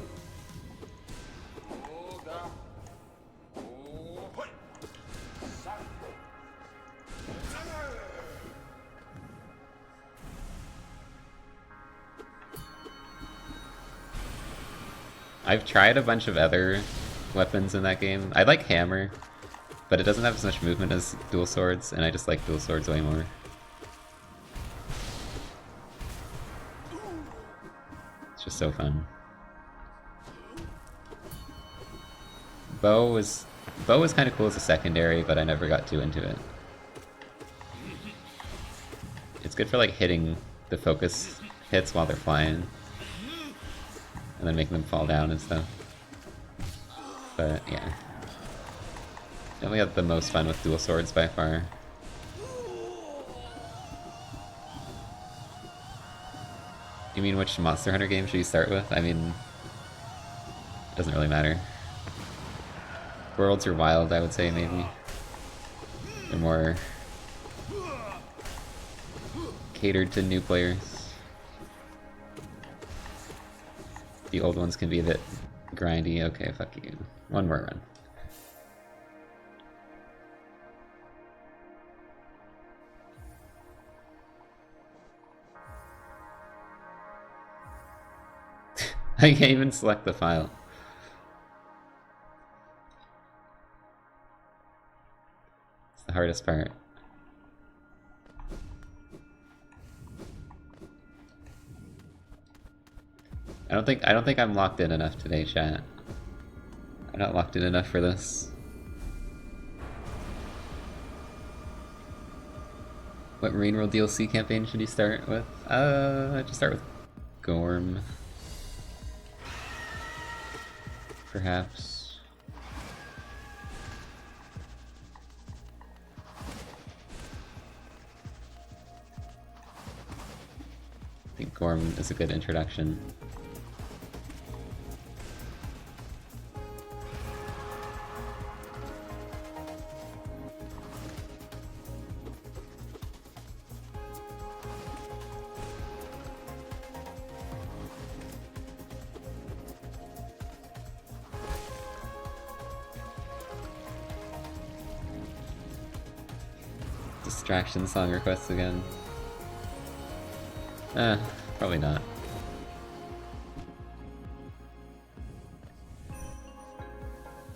I've tried a bunch of other weapons in that game. I like hammer, but it doesn't have as much movement as dual swords, and I just like dual swords way more. It's just so fun. Bow was kind of cool as a secondary, but I never got too into it. It's good for like hitting the focus hits while they're flying, and then making them fall down and stuff. But yeah, definitely had the most fun with dual swords by far. You mean which Monster Hunter game should you start with? I mean, it doesn't really matter. Worlds or Wild, I would say, maybe. They're more catered to new players. The old ones can be a bit grindy. Okay, fuck you. One more run. I can't even select the file. It's the hardest part. I don't think I'm locked in enough today, chat. I'm not locked in enough for this. What Marine World DLC campaign should you start with? Just start with Gorm. Perhaps. I think Gorm is a good introduction. Distraction song requests again. Probably not.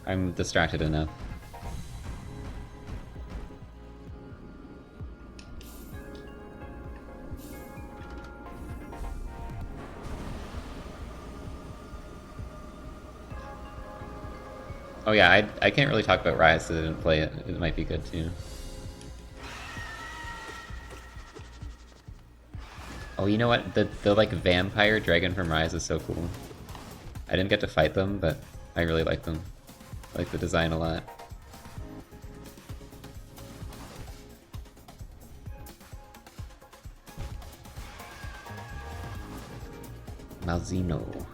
I'm distracted enough. Oh yeah, I can't really talk about Rise because I didn't play it. It might be good too. Oh, you know what? The like vampire dragon from Rise is so cool. I didn't get to fight them, but I really like them. I like the design a lot. Malzino.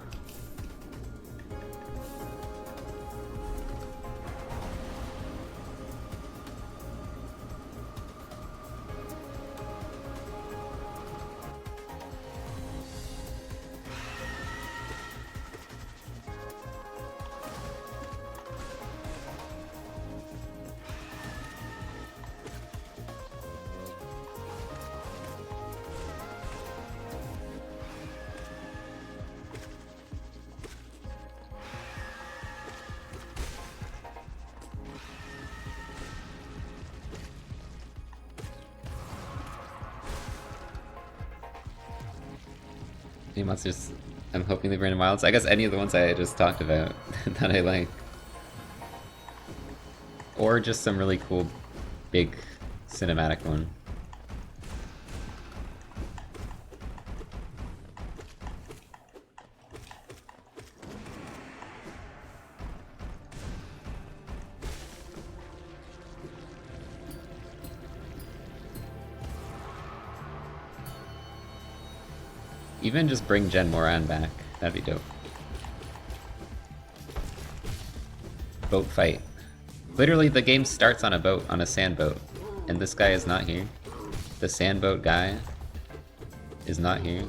Any monsters I'm hoping they bring in Wilds? I guess any of the ones I just talked about that I like. Or just some really cool, big, cinematic one. Even just bring Jen Moran back. That'd be dope. Boat fight. Literally, the game starts on a boat, on a sand boat. And this guy is not here. The sand boat guy is not here.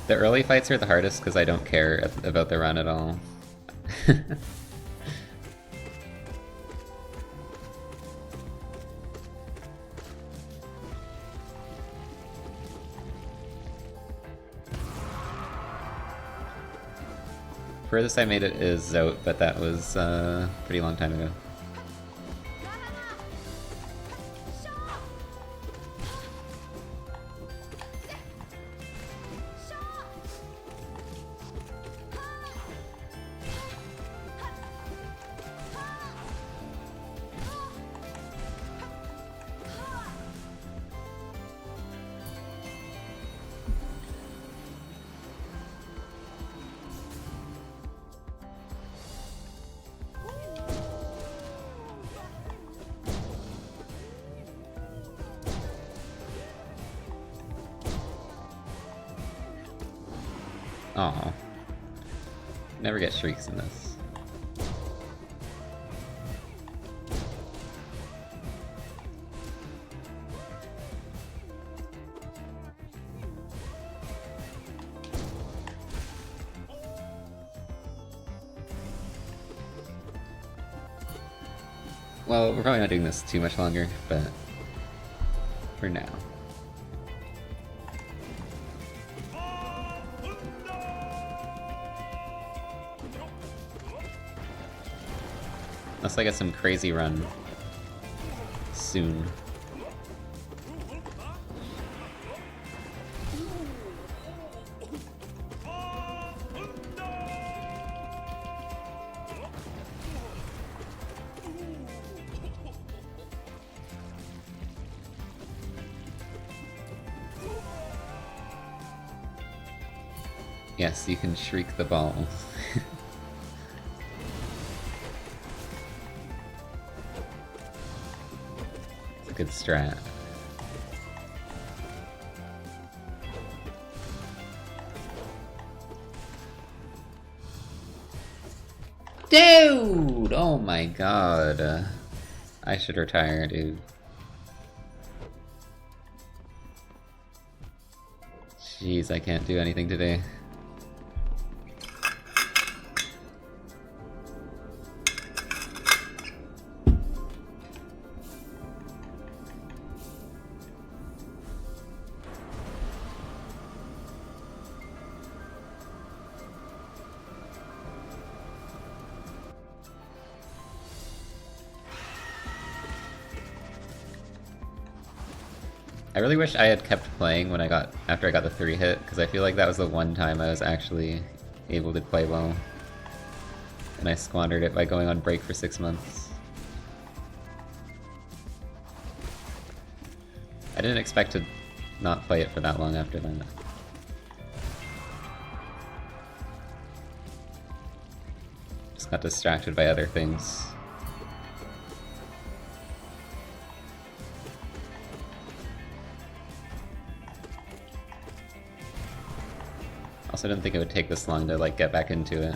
The early fights are the hardest because I don't care about the run at all. Furthest I made it is Zote, but that was a pretty long time ago. Aw. Never get shrieks in this. Well, we're probably not doing this too much longer, but for now. Unless I get some crazy run soon. Yes, you can shriek the ball. It's a good strat. Dude! Oh my god. I should retire, dude. Jeez, I can't do anything today. I really wish I had kept playing when after I got the 3-hit, because I feel like that was the one time I was actually able to play well. And I squandered it by going on break for 6 months. I didn't expect to not play it for that long after that. Just got distracted by other things. Also didn't think it would take this long to like get back into it.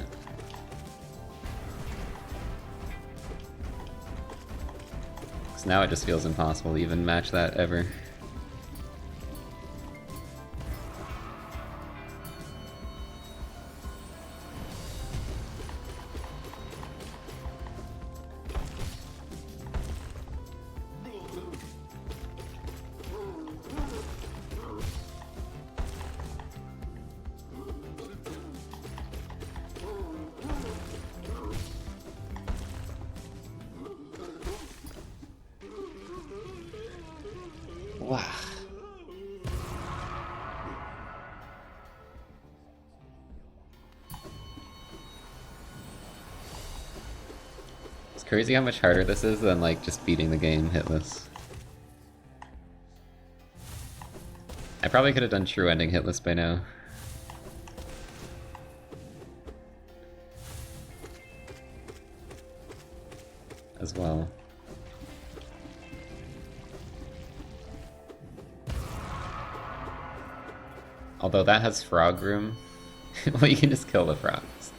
Cause now it just feels impossible to even match that ever. Wow. It's crazy how much harder this is than like just beating the game hitless. I probably could have done true ending hitless by now. As well. Although that has frog room. Well, you can just kill the frogs.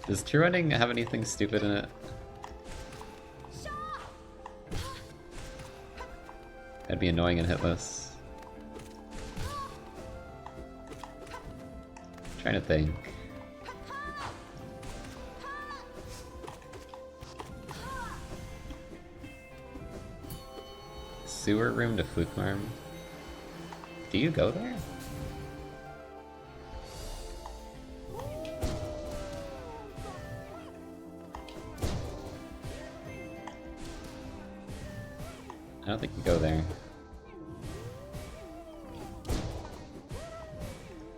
Does true ending have anything stupid in it? That'd be annoying and hitless. I'm trying to think. Sewer room to fluke farm. Do you go there? I don't think you go there.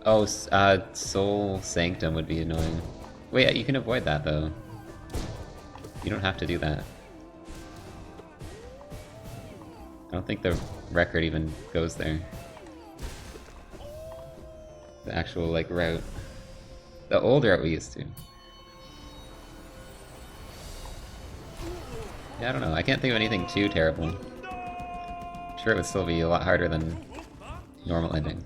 Oh, Soul Sanctum would be annoying. Wait, you can avoid that though. You don't have to do that. I don't think the record even goes there. The actual, like, route. The old route we used to. Yeah, I don't know. I can't think of anything too terrible. I'm sure it would still be a lot harder than normal ending.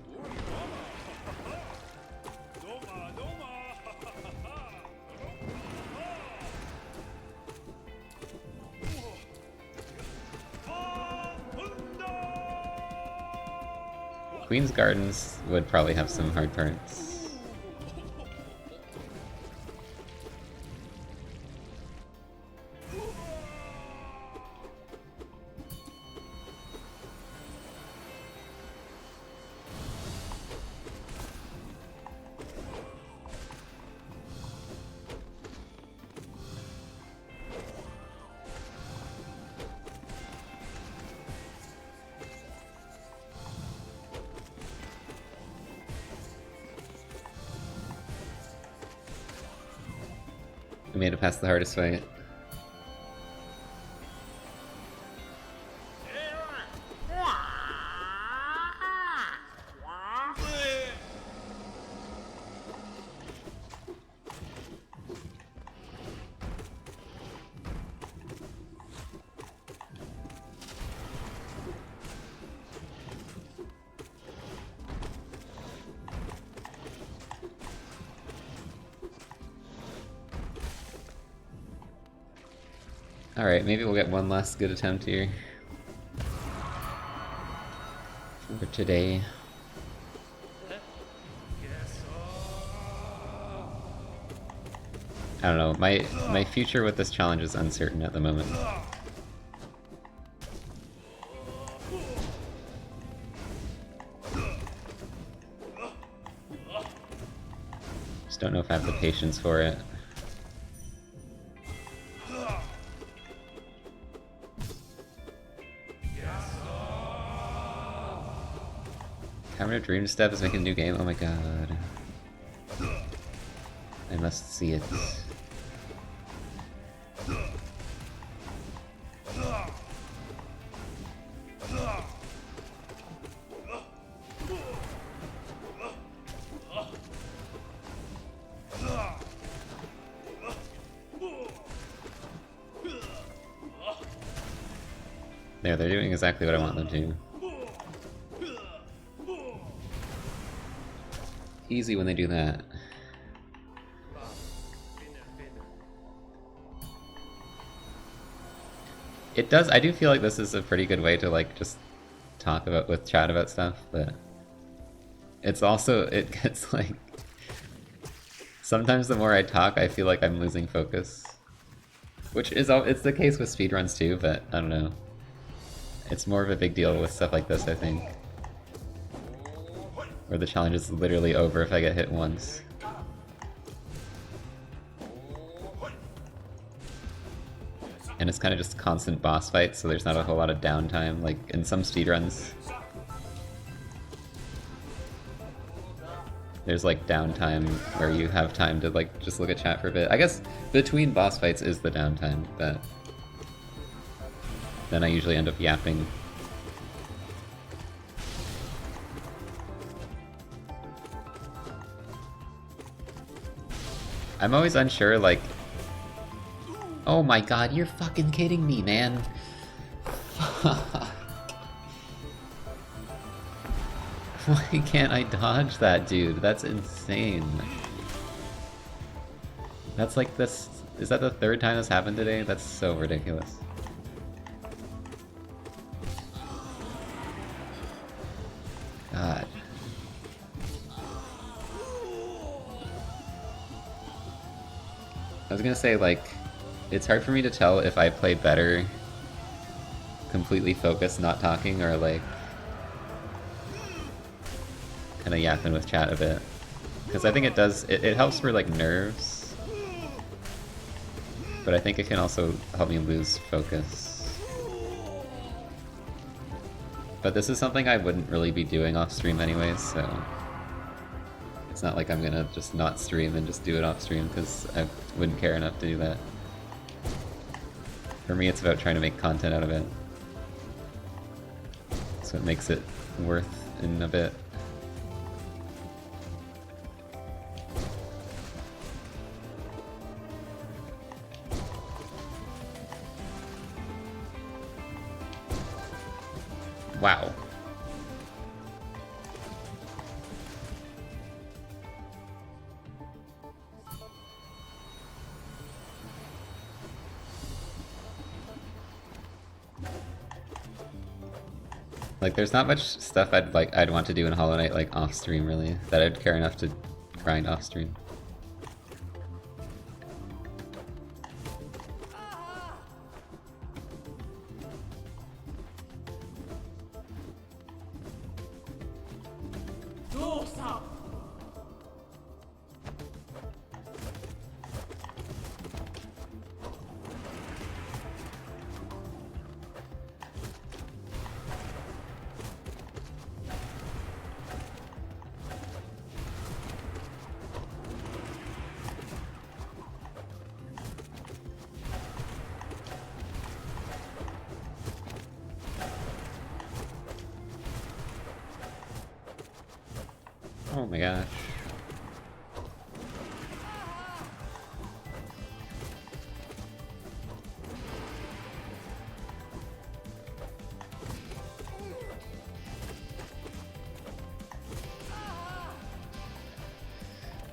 Queen's Gardens would probably have some hard parts. I made it past the hardest fight. Alright, maybe we'll get one last good attempt here. For today. I don't know, my future with this challenge is uncertain at the moment. Just don't know if I have the patience for it. Cameron of Dream Step is making a new game? Oh my god. I must see it. There, they're doing exactly what I want them to. Easy when they do that. It does, I do feel like this is a pretty good way to like just talk about, with chat about stuff, but it's also, it gets like, sometimes the more I talk I feel like I'm losing focus. Which is, it's the case with speedruns too, but I don't know. It's more of a big deal with stuff like this, I think. Where the challenge is literally over if I get hit once. And it's kind of just constant boss fights, so there's not a whole lot of downtime, like in some speedruns. There's like downtime where you have time to like just look at chat for a bit. I guess between boss fights is the downtime, but then I usually end up yapping. I'm always unsure, like... Oh my god, you're fucking kidding me, man! Why can't I dodge that, dude? That's insane. That's like this... Is that the third time this happened today? That's so ridiculous. God. I was gonna say, like, it's hard for me to tell if I play better completely focused, not talking, or like kind of yapping with chat a bit. Because I think it does, it helps for like nerves, but I think it can also help me lose focus. But this is something I wouldn't really be doing off stream anyways, so it's not like I'm gonna just not stream and just do it off stream, because I wouldn't care enough to do that. For me, it's about trying to make content out of it. So it makes it worth in a bit. Wow. Like, there's not much stuff I'd want to do in Hollow Knight, like, off-stream, really, that I'd care enough to grind off-stream. Oh my gosh.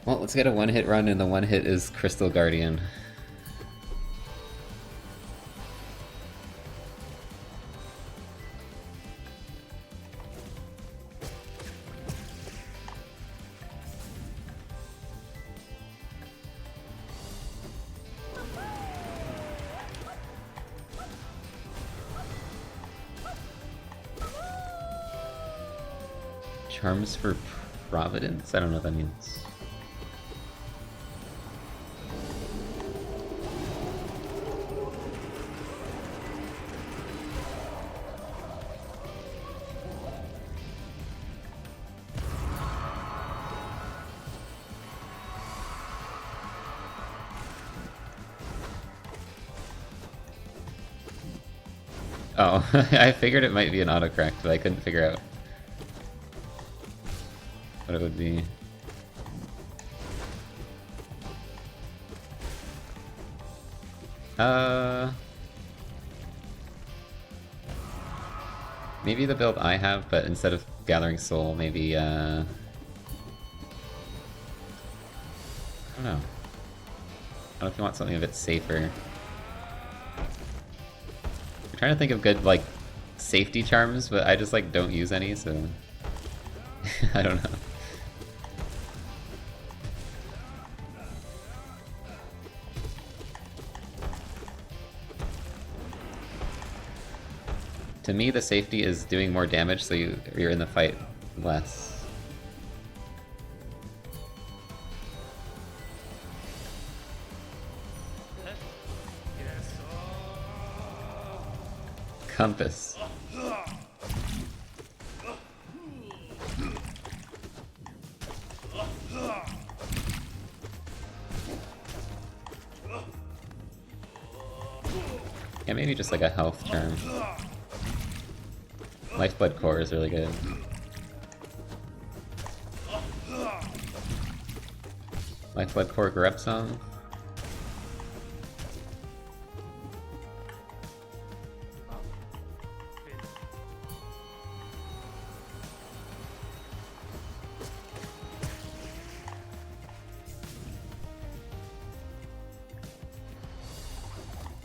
Well, let's get a one-hit run, and the one hit is Crystal Guardian. Charms for Providence? I don't know what that means. Oh, I figured it might be an autocorrect, but I couldn't figure out what it would be. Maybe the build I have, but instead of Gathering Soul, maybe, I don't know. I don't know if you want something a bit safer. I'm trying to think of good, like, safety charms, but I just, like, don't use any, so... I don't know. To me, the safety is doing more damage, so you're in the fight less. Compass. Yeah, maybe just like a health charm. Lifeblood Core is really good. Lifeblood Core Grub Song.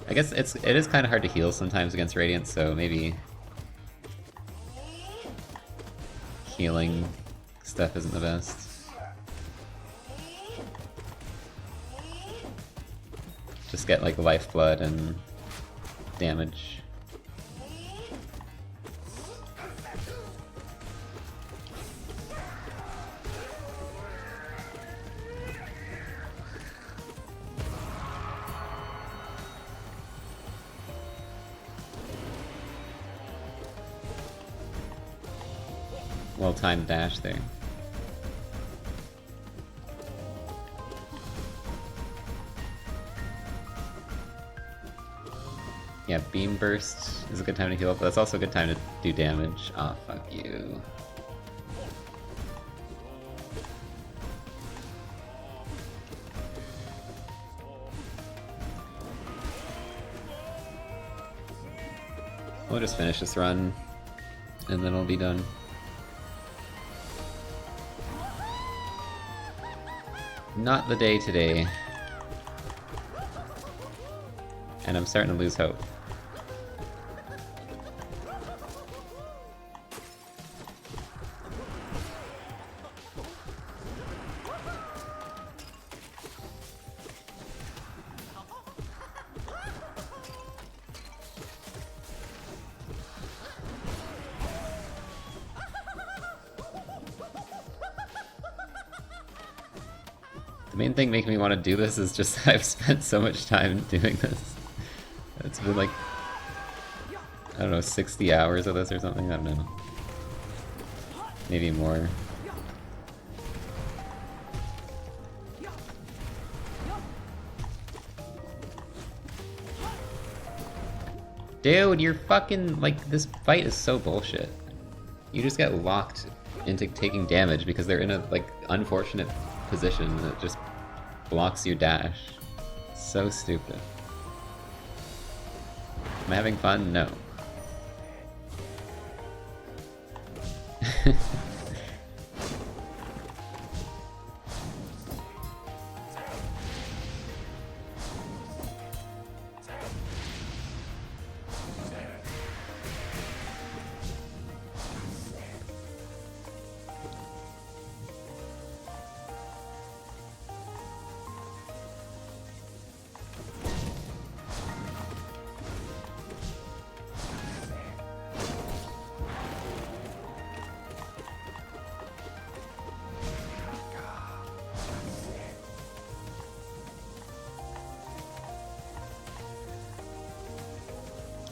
I guess it is kind of hard to heal sometimes against Radiance, so maybe healing stuff isn't the best. Just get like lifeblood and damage. Well-timed dash there. Yeah, Beam Burst is a good time to heal up, but that's also a good time to do damage. Aw, fuck you. We'll just finish this run, and then we'll be done. Not the day today. And I'm starting to lose hope. The main thing making me want to do this is just I've spent so much time doing this. It's been like, I don't know, 60 hours of this or something? I don't know. Maybe more. Dude, you're fucking, like, this fight is so bullshit. You just get locked into taking damage because they're in a, like, unfortunate position that just blocks your dash. So stupid. Am I having fun? No.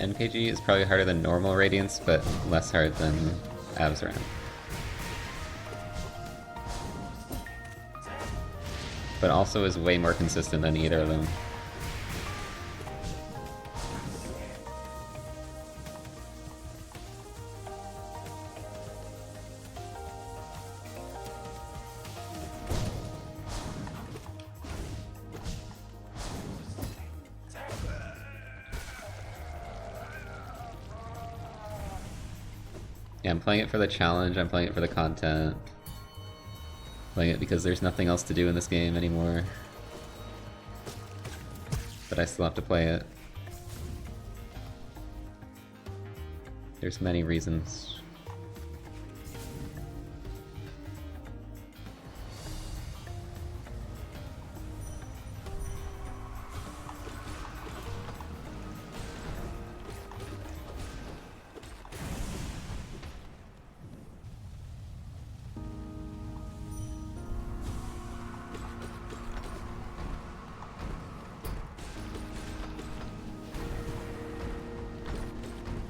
NKG is probably harder than normal Radiance, but less hard than Abzram. But also is way more consistent than either of them. Yeah, I'm playing it for the challenge, I'm playing it for the content. Playing it because there's nothing else to do in this game anymore. But I still have to play it. There's many reasons.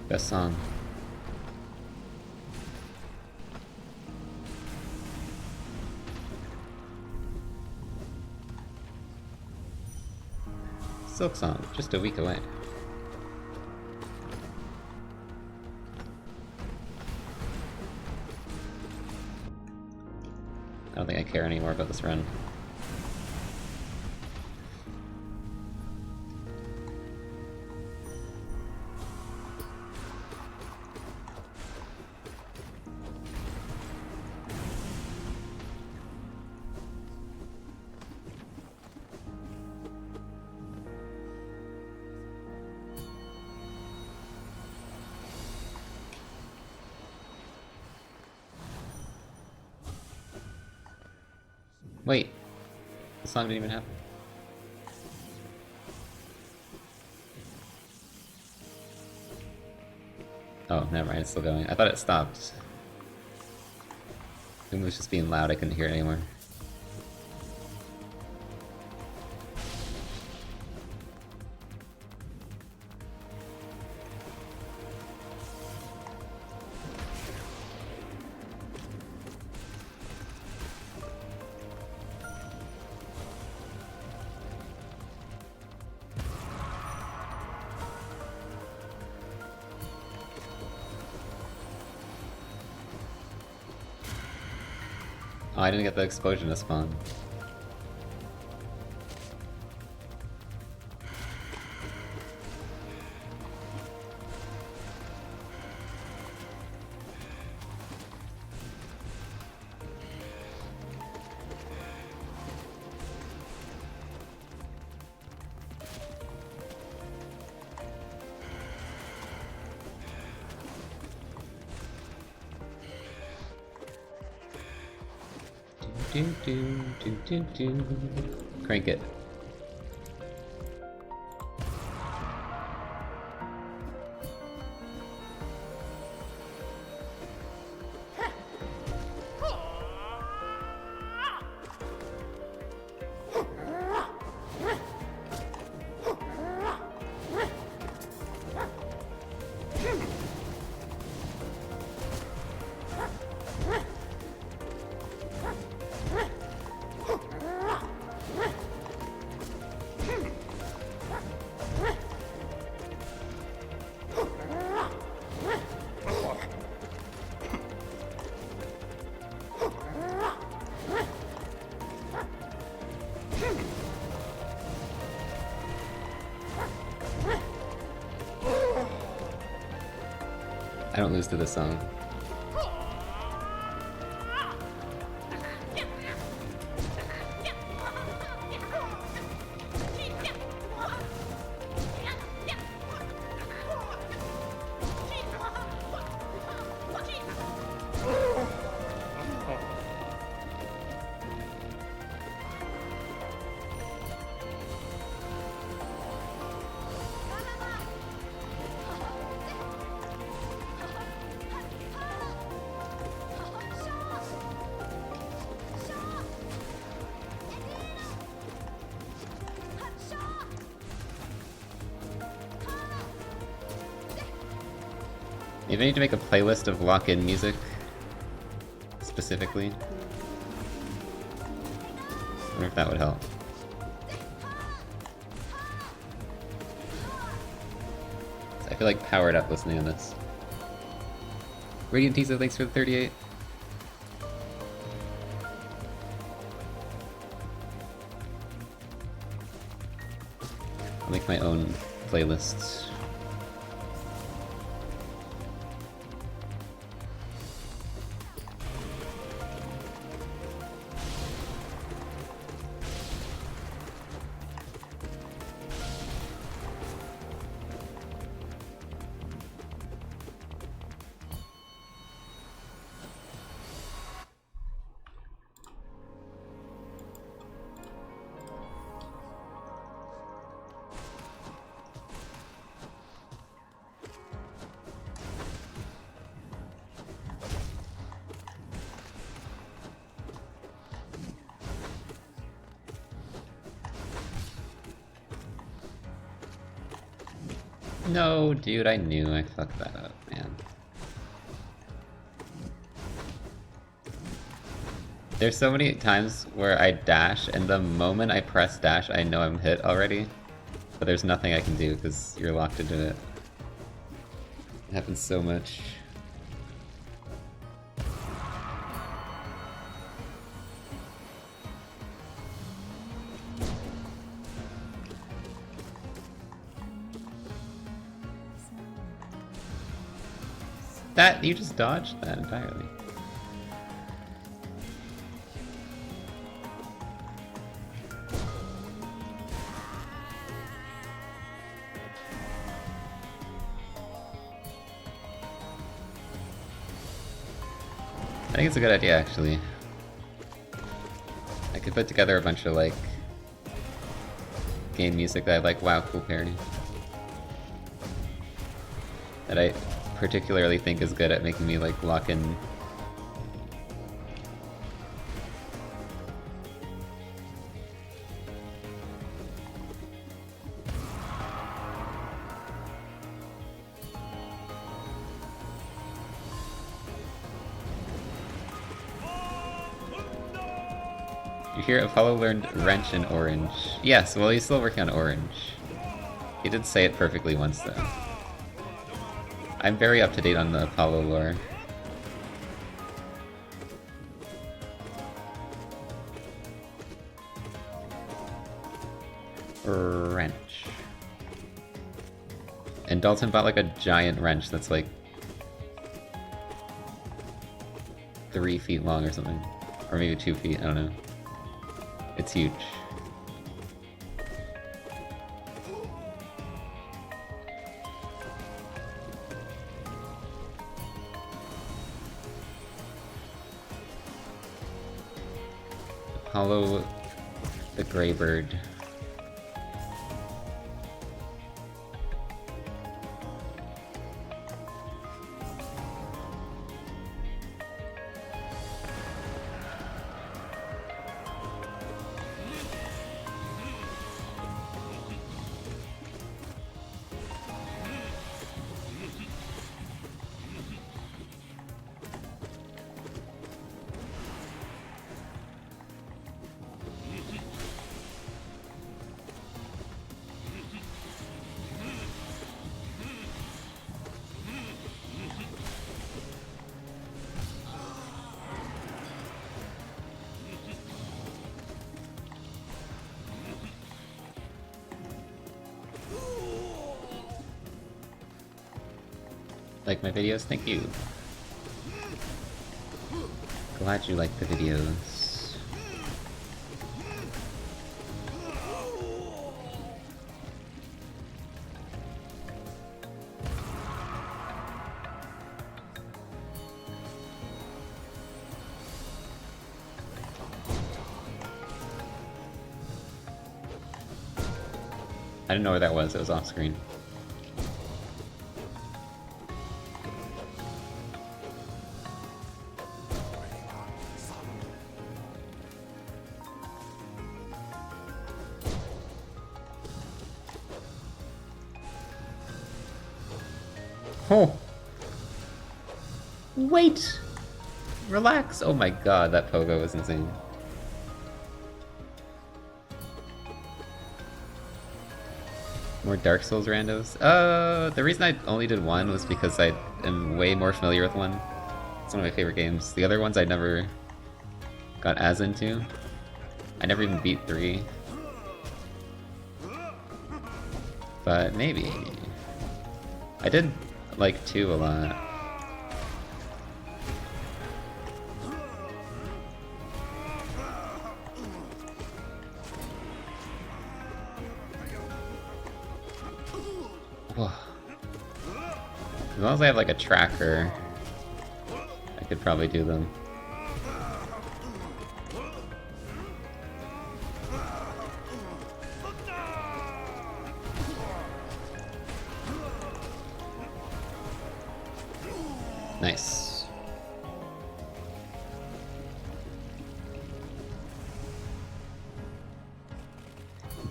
Best song. Silk Song, just a week away. I don't think I care anymore about this run. Wait, the song didn't even happen. Oh, never mind, it's still going. I thought it stopped. It was just being loud, I couldn't hear it anymore. Oh, I didn't get the explosion to spawn. Crank it. I don't lose to this song. Maybe I need to make a playlist of lock-in music, specifically. I wonder if that would help. I feel like powered up listening on this. Radiant Tiza, thanks for the 38. I'll make my own playlists. No, dude, I knew I fucked that up, man. There's so many times where I dash, and the moment I press dash, I know I'm hit already. But there's nothing I can do, because you're locked into it. It happens so much. That, you just dodged that entirely. I think it's a good idea, actually. I could put together a bunch of, like, game music that I like. Wow, cool parody. That I particularly think is good at making me, like, lock in. You hear Apollo learned wrench in orange. Yes, well, he's still working on orange. He did say it perfectly once, though. I'm very up to date on the Apollo lore. Wrench. And Dalton bought like a giant wrench that's like 3 feet long or something. Or maybe 2 feet, I don't know. It's huge. Apollo the Greybird. Like my videos? Thank you. Glad you like the videos. I didn't know where that was, it was off screen. Oh! Wait! Relax! Oh my god, that pogo was insane. More Dark Souls randos? The reason I only did one was because I am way more familiar with one. It's one of my favorite games. The other ones I never got as into. I never even beat 3. But maybe. I did like 2 a lot. Whoa. As long as I have like a tracker, I could probably do them. Nice.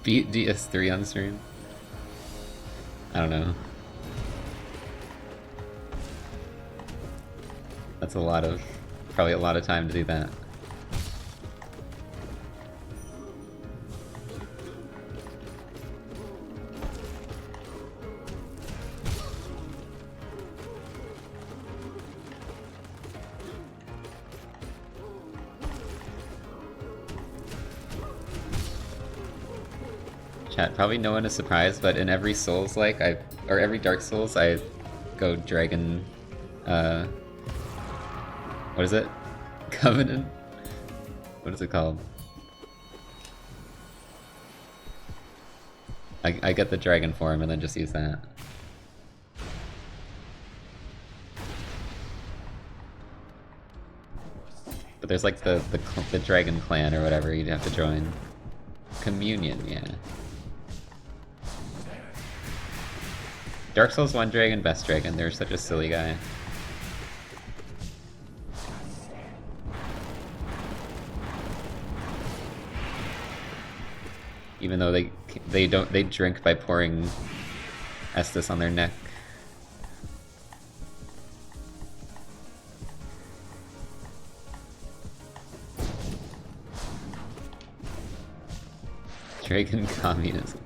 Beat DS3 on stream? I don't know. That's probably a lot of time to do that. Chat, probably no one is surprised, but in every Souls-like, or every Dark Souls, I go Dragon, what is it? Covenant? What is it called? I get the dragon form and then just use that. But there's like the dragon clan or whatever you'd have to join. Communion, yeah. Dark Souls 1 Dragon, best dragon. They're such a silly guy. Even though they drink by pouring Estus on their neck. Dragon communism.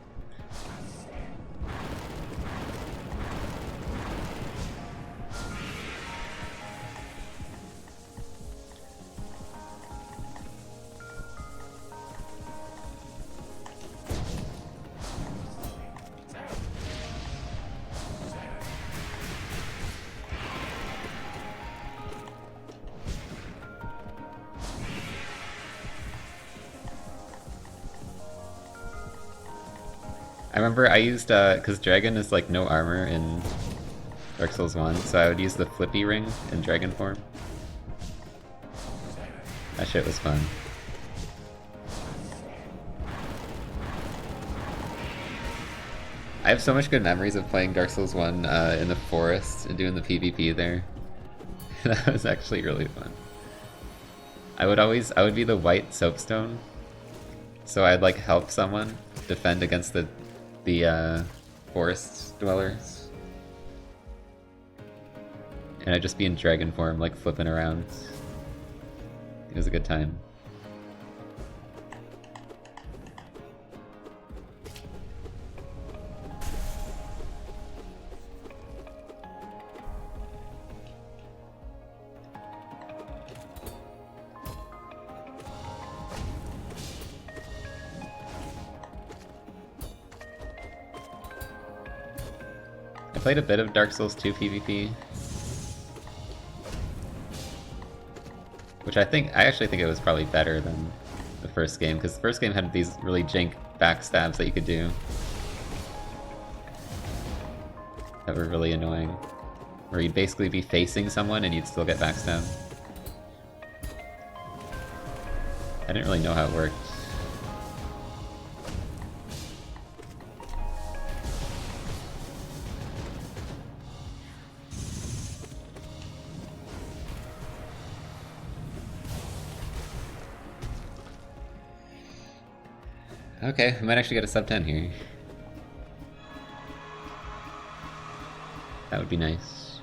I remember I used, because Dragon is like no armor in Dark Souls 1, so I would use the flippy ring in Dragon form. That shit was fun. I have so much good memories of playing Dark Souls 1 in the forest and doing the PvP there. That was actually really fun. I would be the white soapstone, so I'd like help someone defend against the forest dwellers. And I'd just be in dragon form, like flipping around. It was a good time. I played a bit of Dark Souls 2 PvP, which I actually think it was probably better than the first game, because the first game had these really jank backstabs that you could do that were really annoying, where you'd basically be facing someone and you'd still get backstabbed. I didn't really know how it worked. Okay, we might actually get a sub 10 here. That would be nice.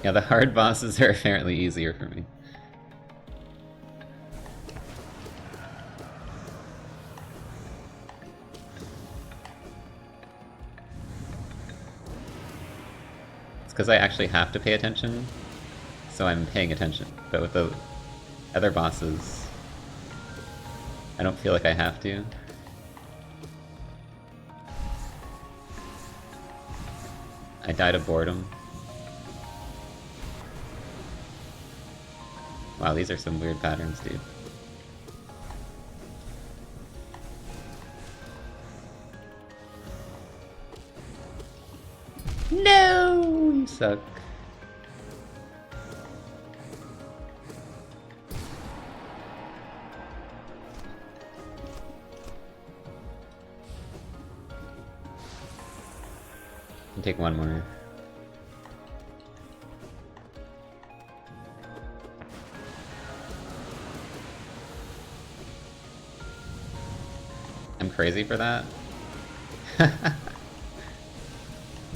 Yeah, the hard bosses are apparently easier for me. It's because I actually have to pay attention, so I'm paying attention. But with the other bosses, I don't feel like I have to. I died of boredom. Wow, these are some weird patterns, dude. No, you suck. I'll take one more. I'm crazy for that?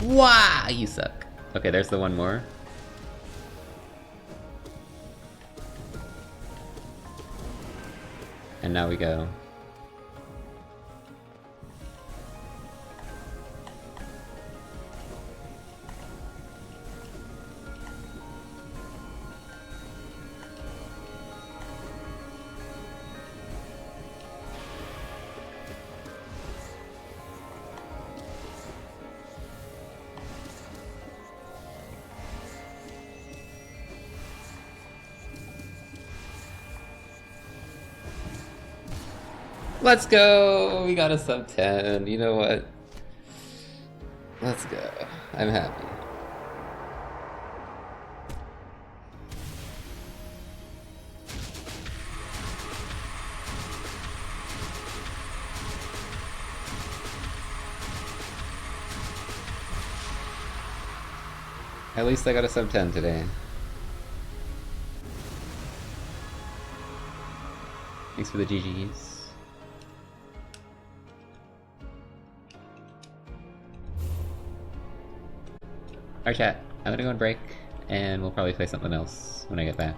Wow, you suck. Okay, there's the one more. And now we go. Let's go! We got a sub 10. You know what? Let's go. I'm happy. At least I got a sub 10 today. Thanks for the GGs. Alright chat, I'm gonna go on break, and we'll probably play something else when I get back.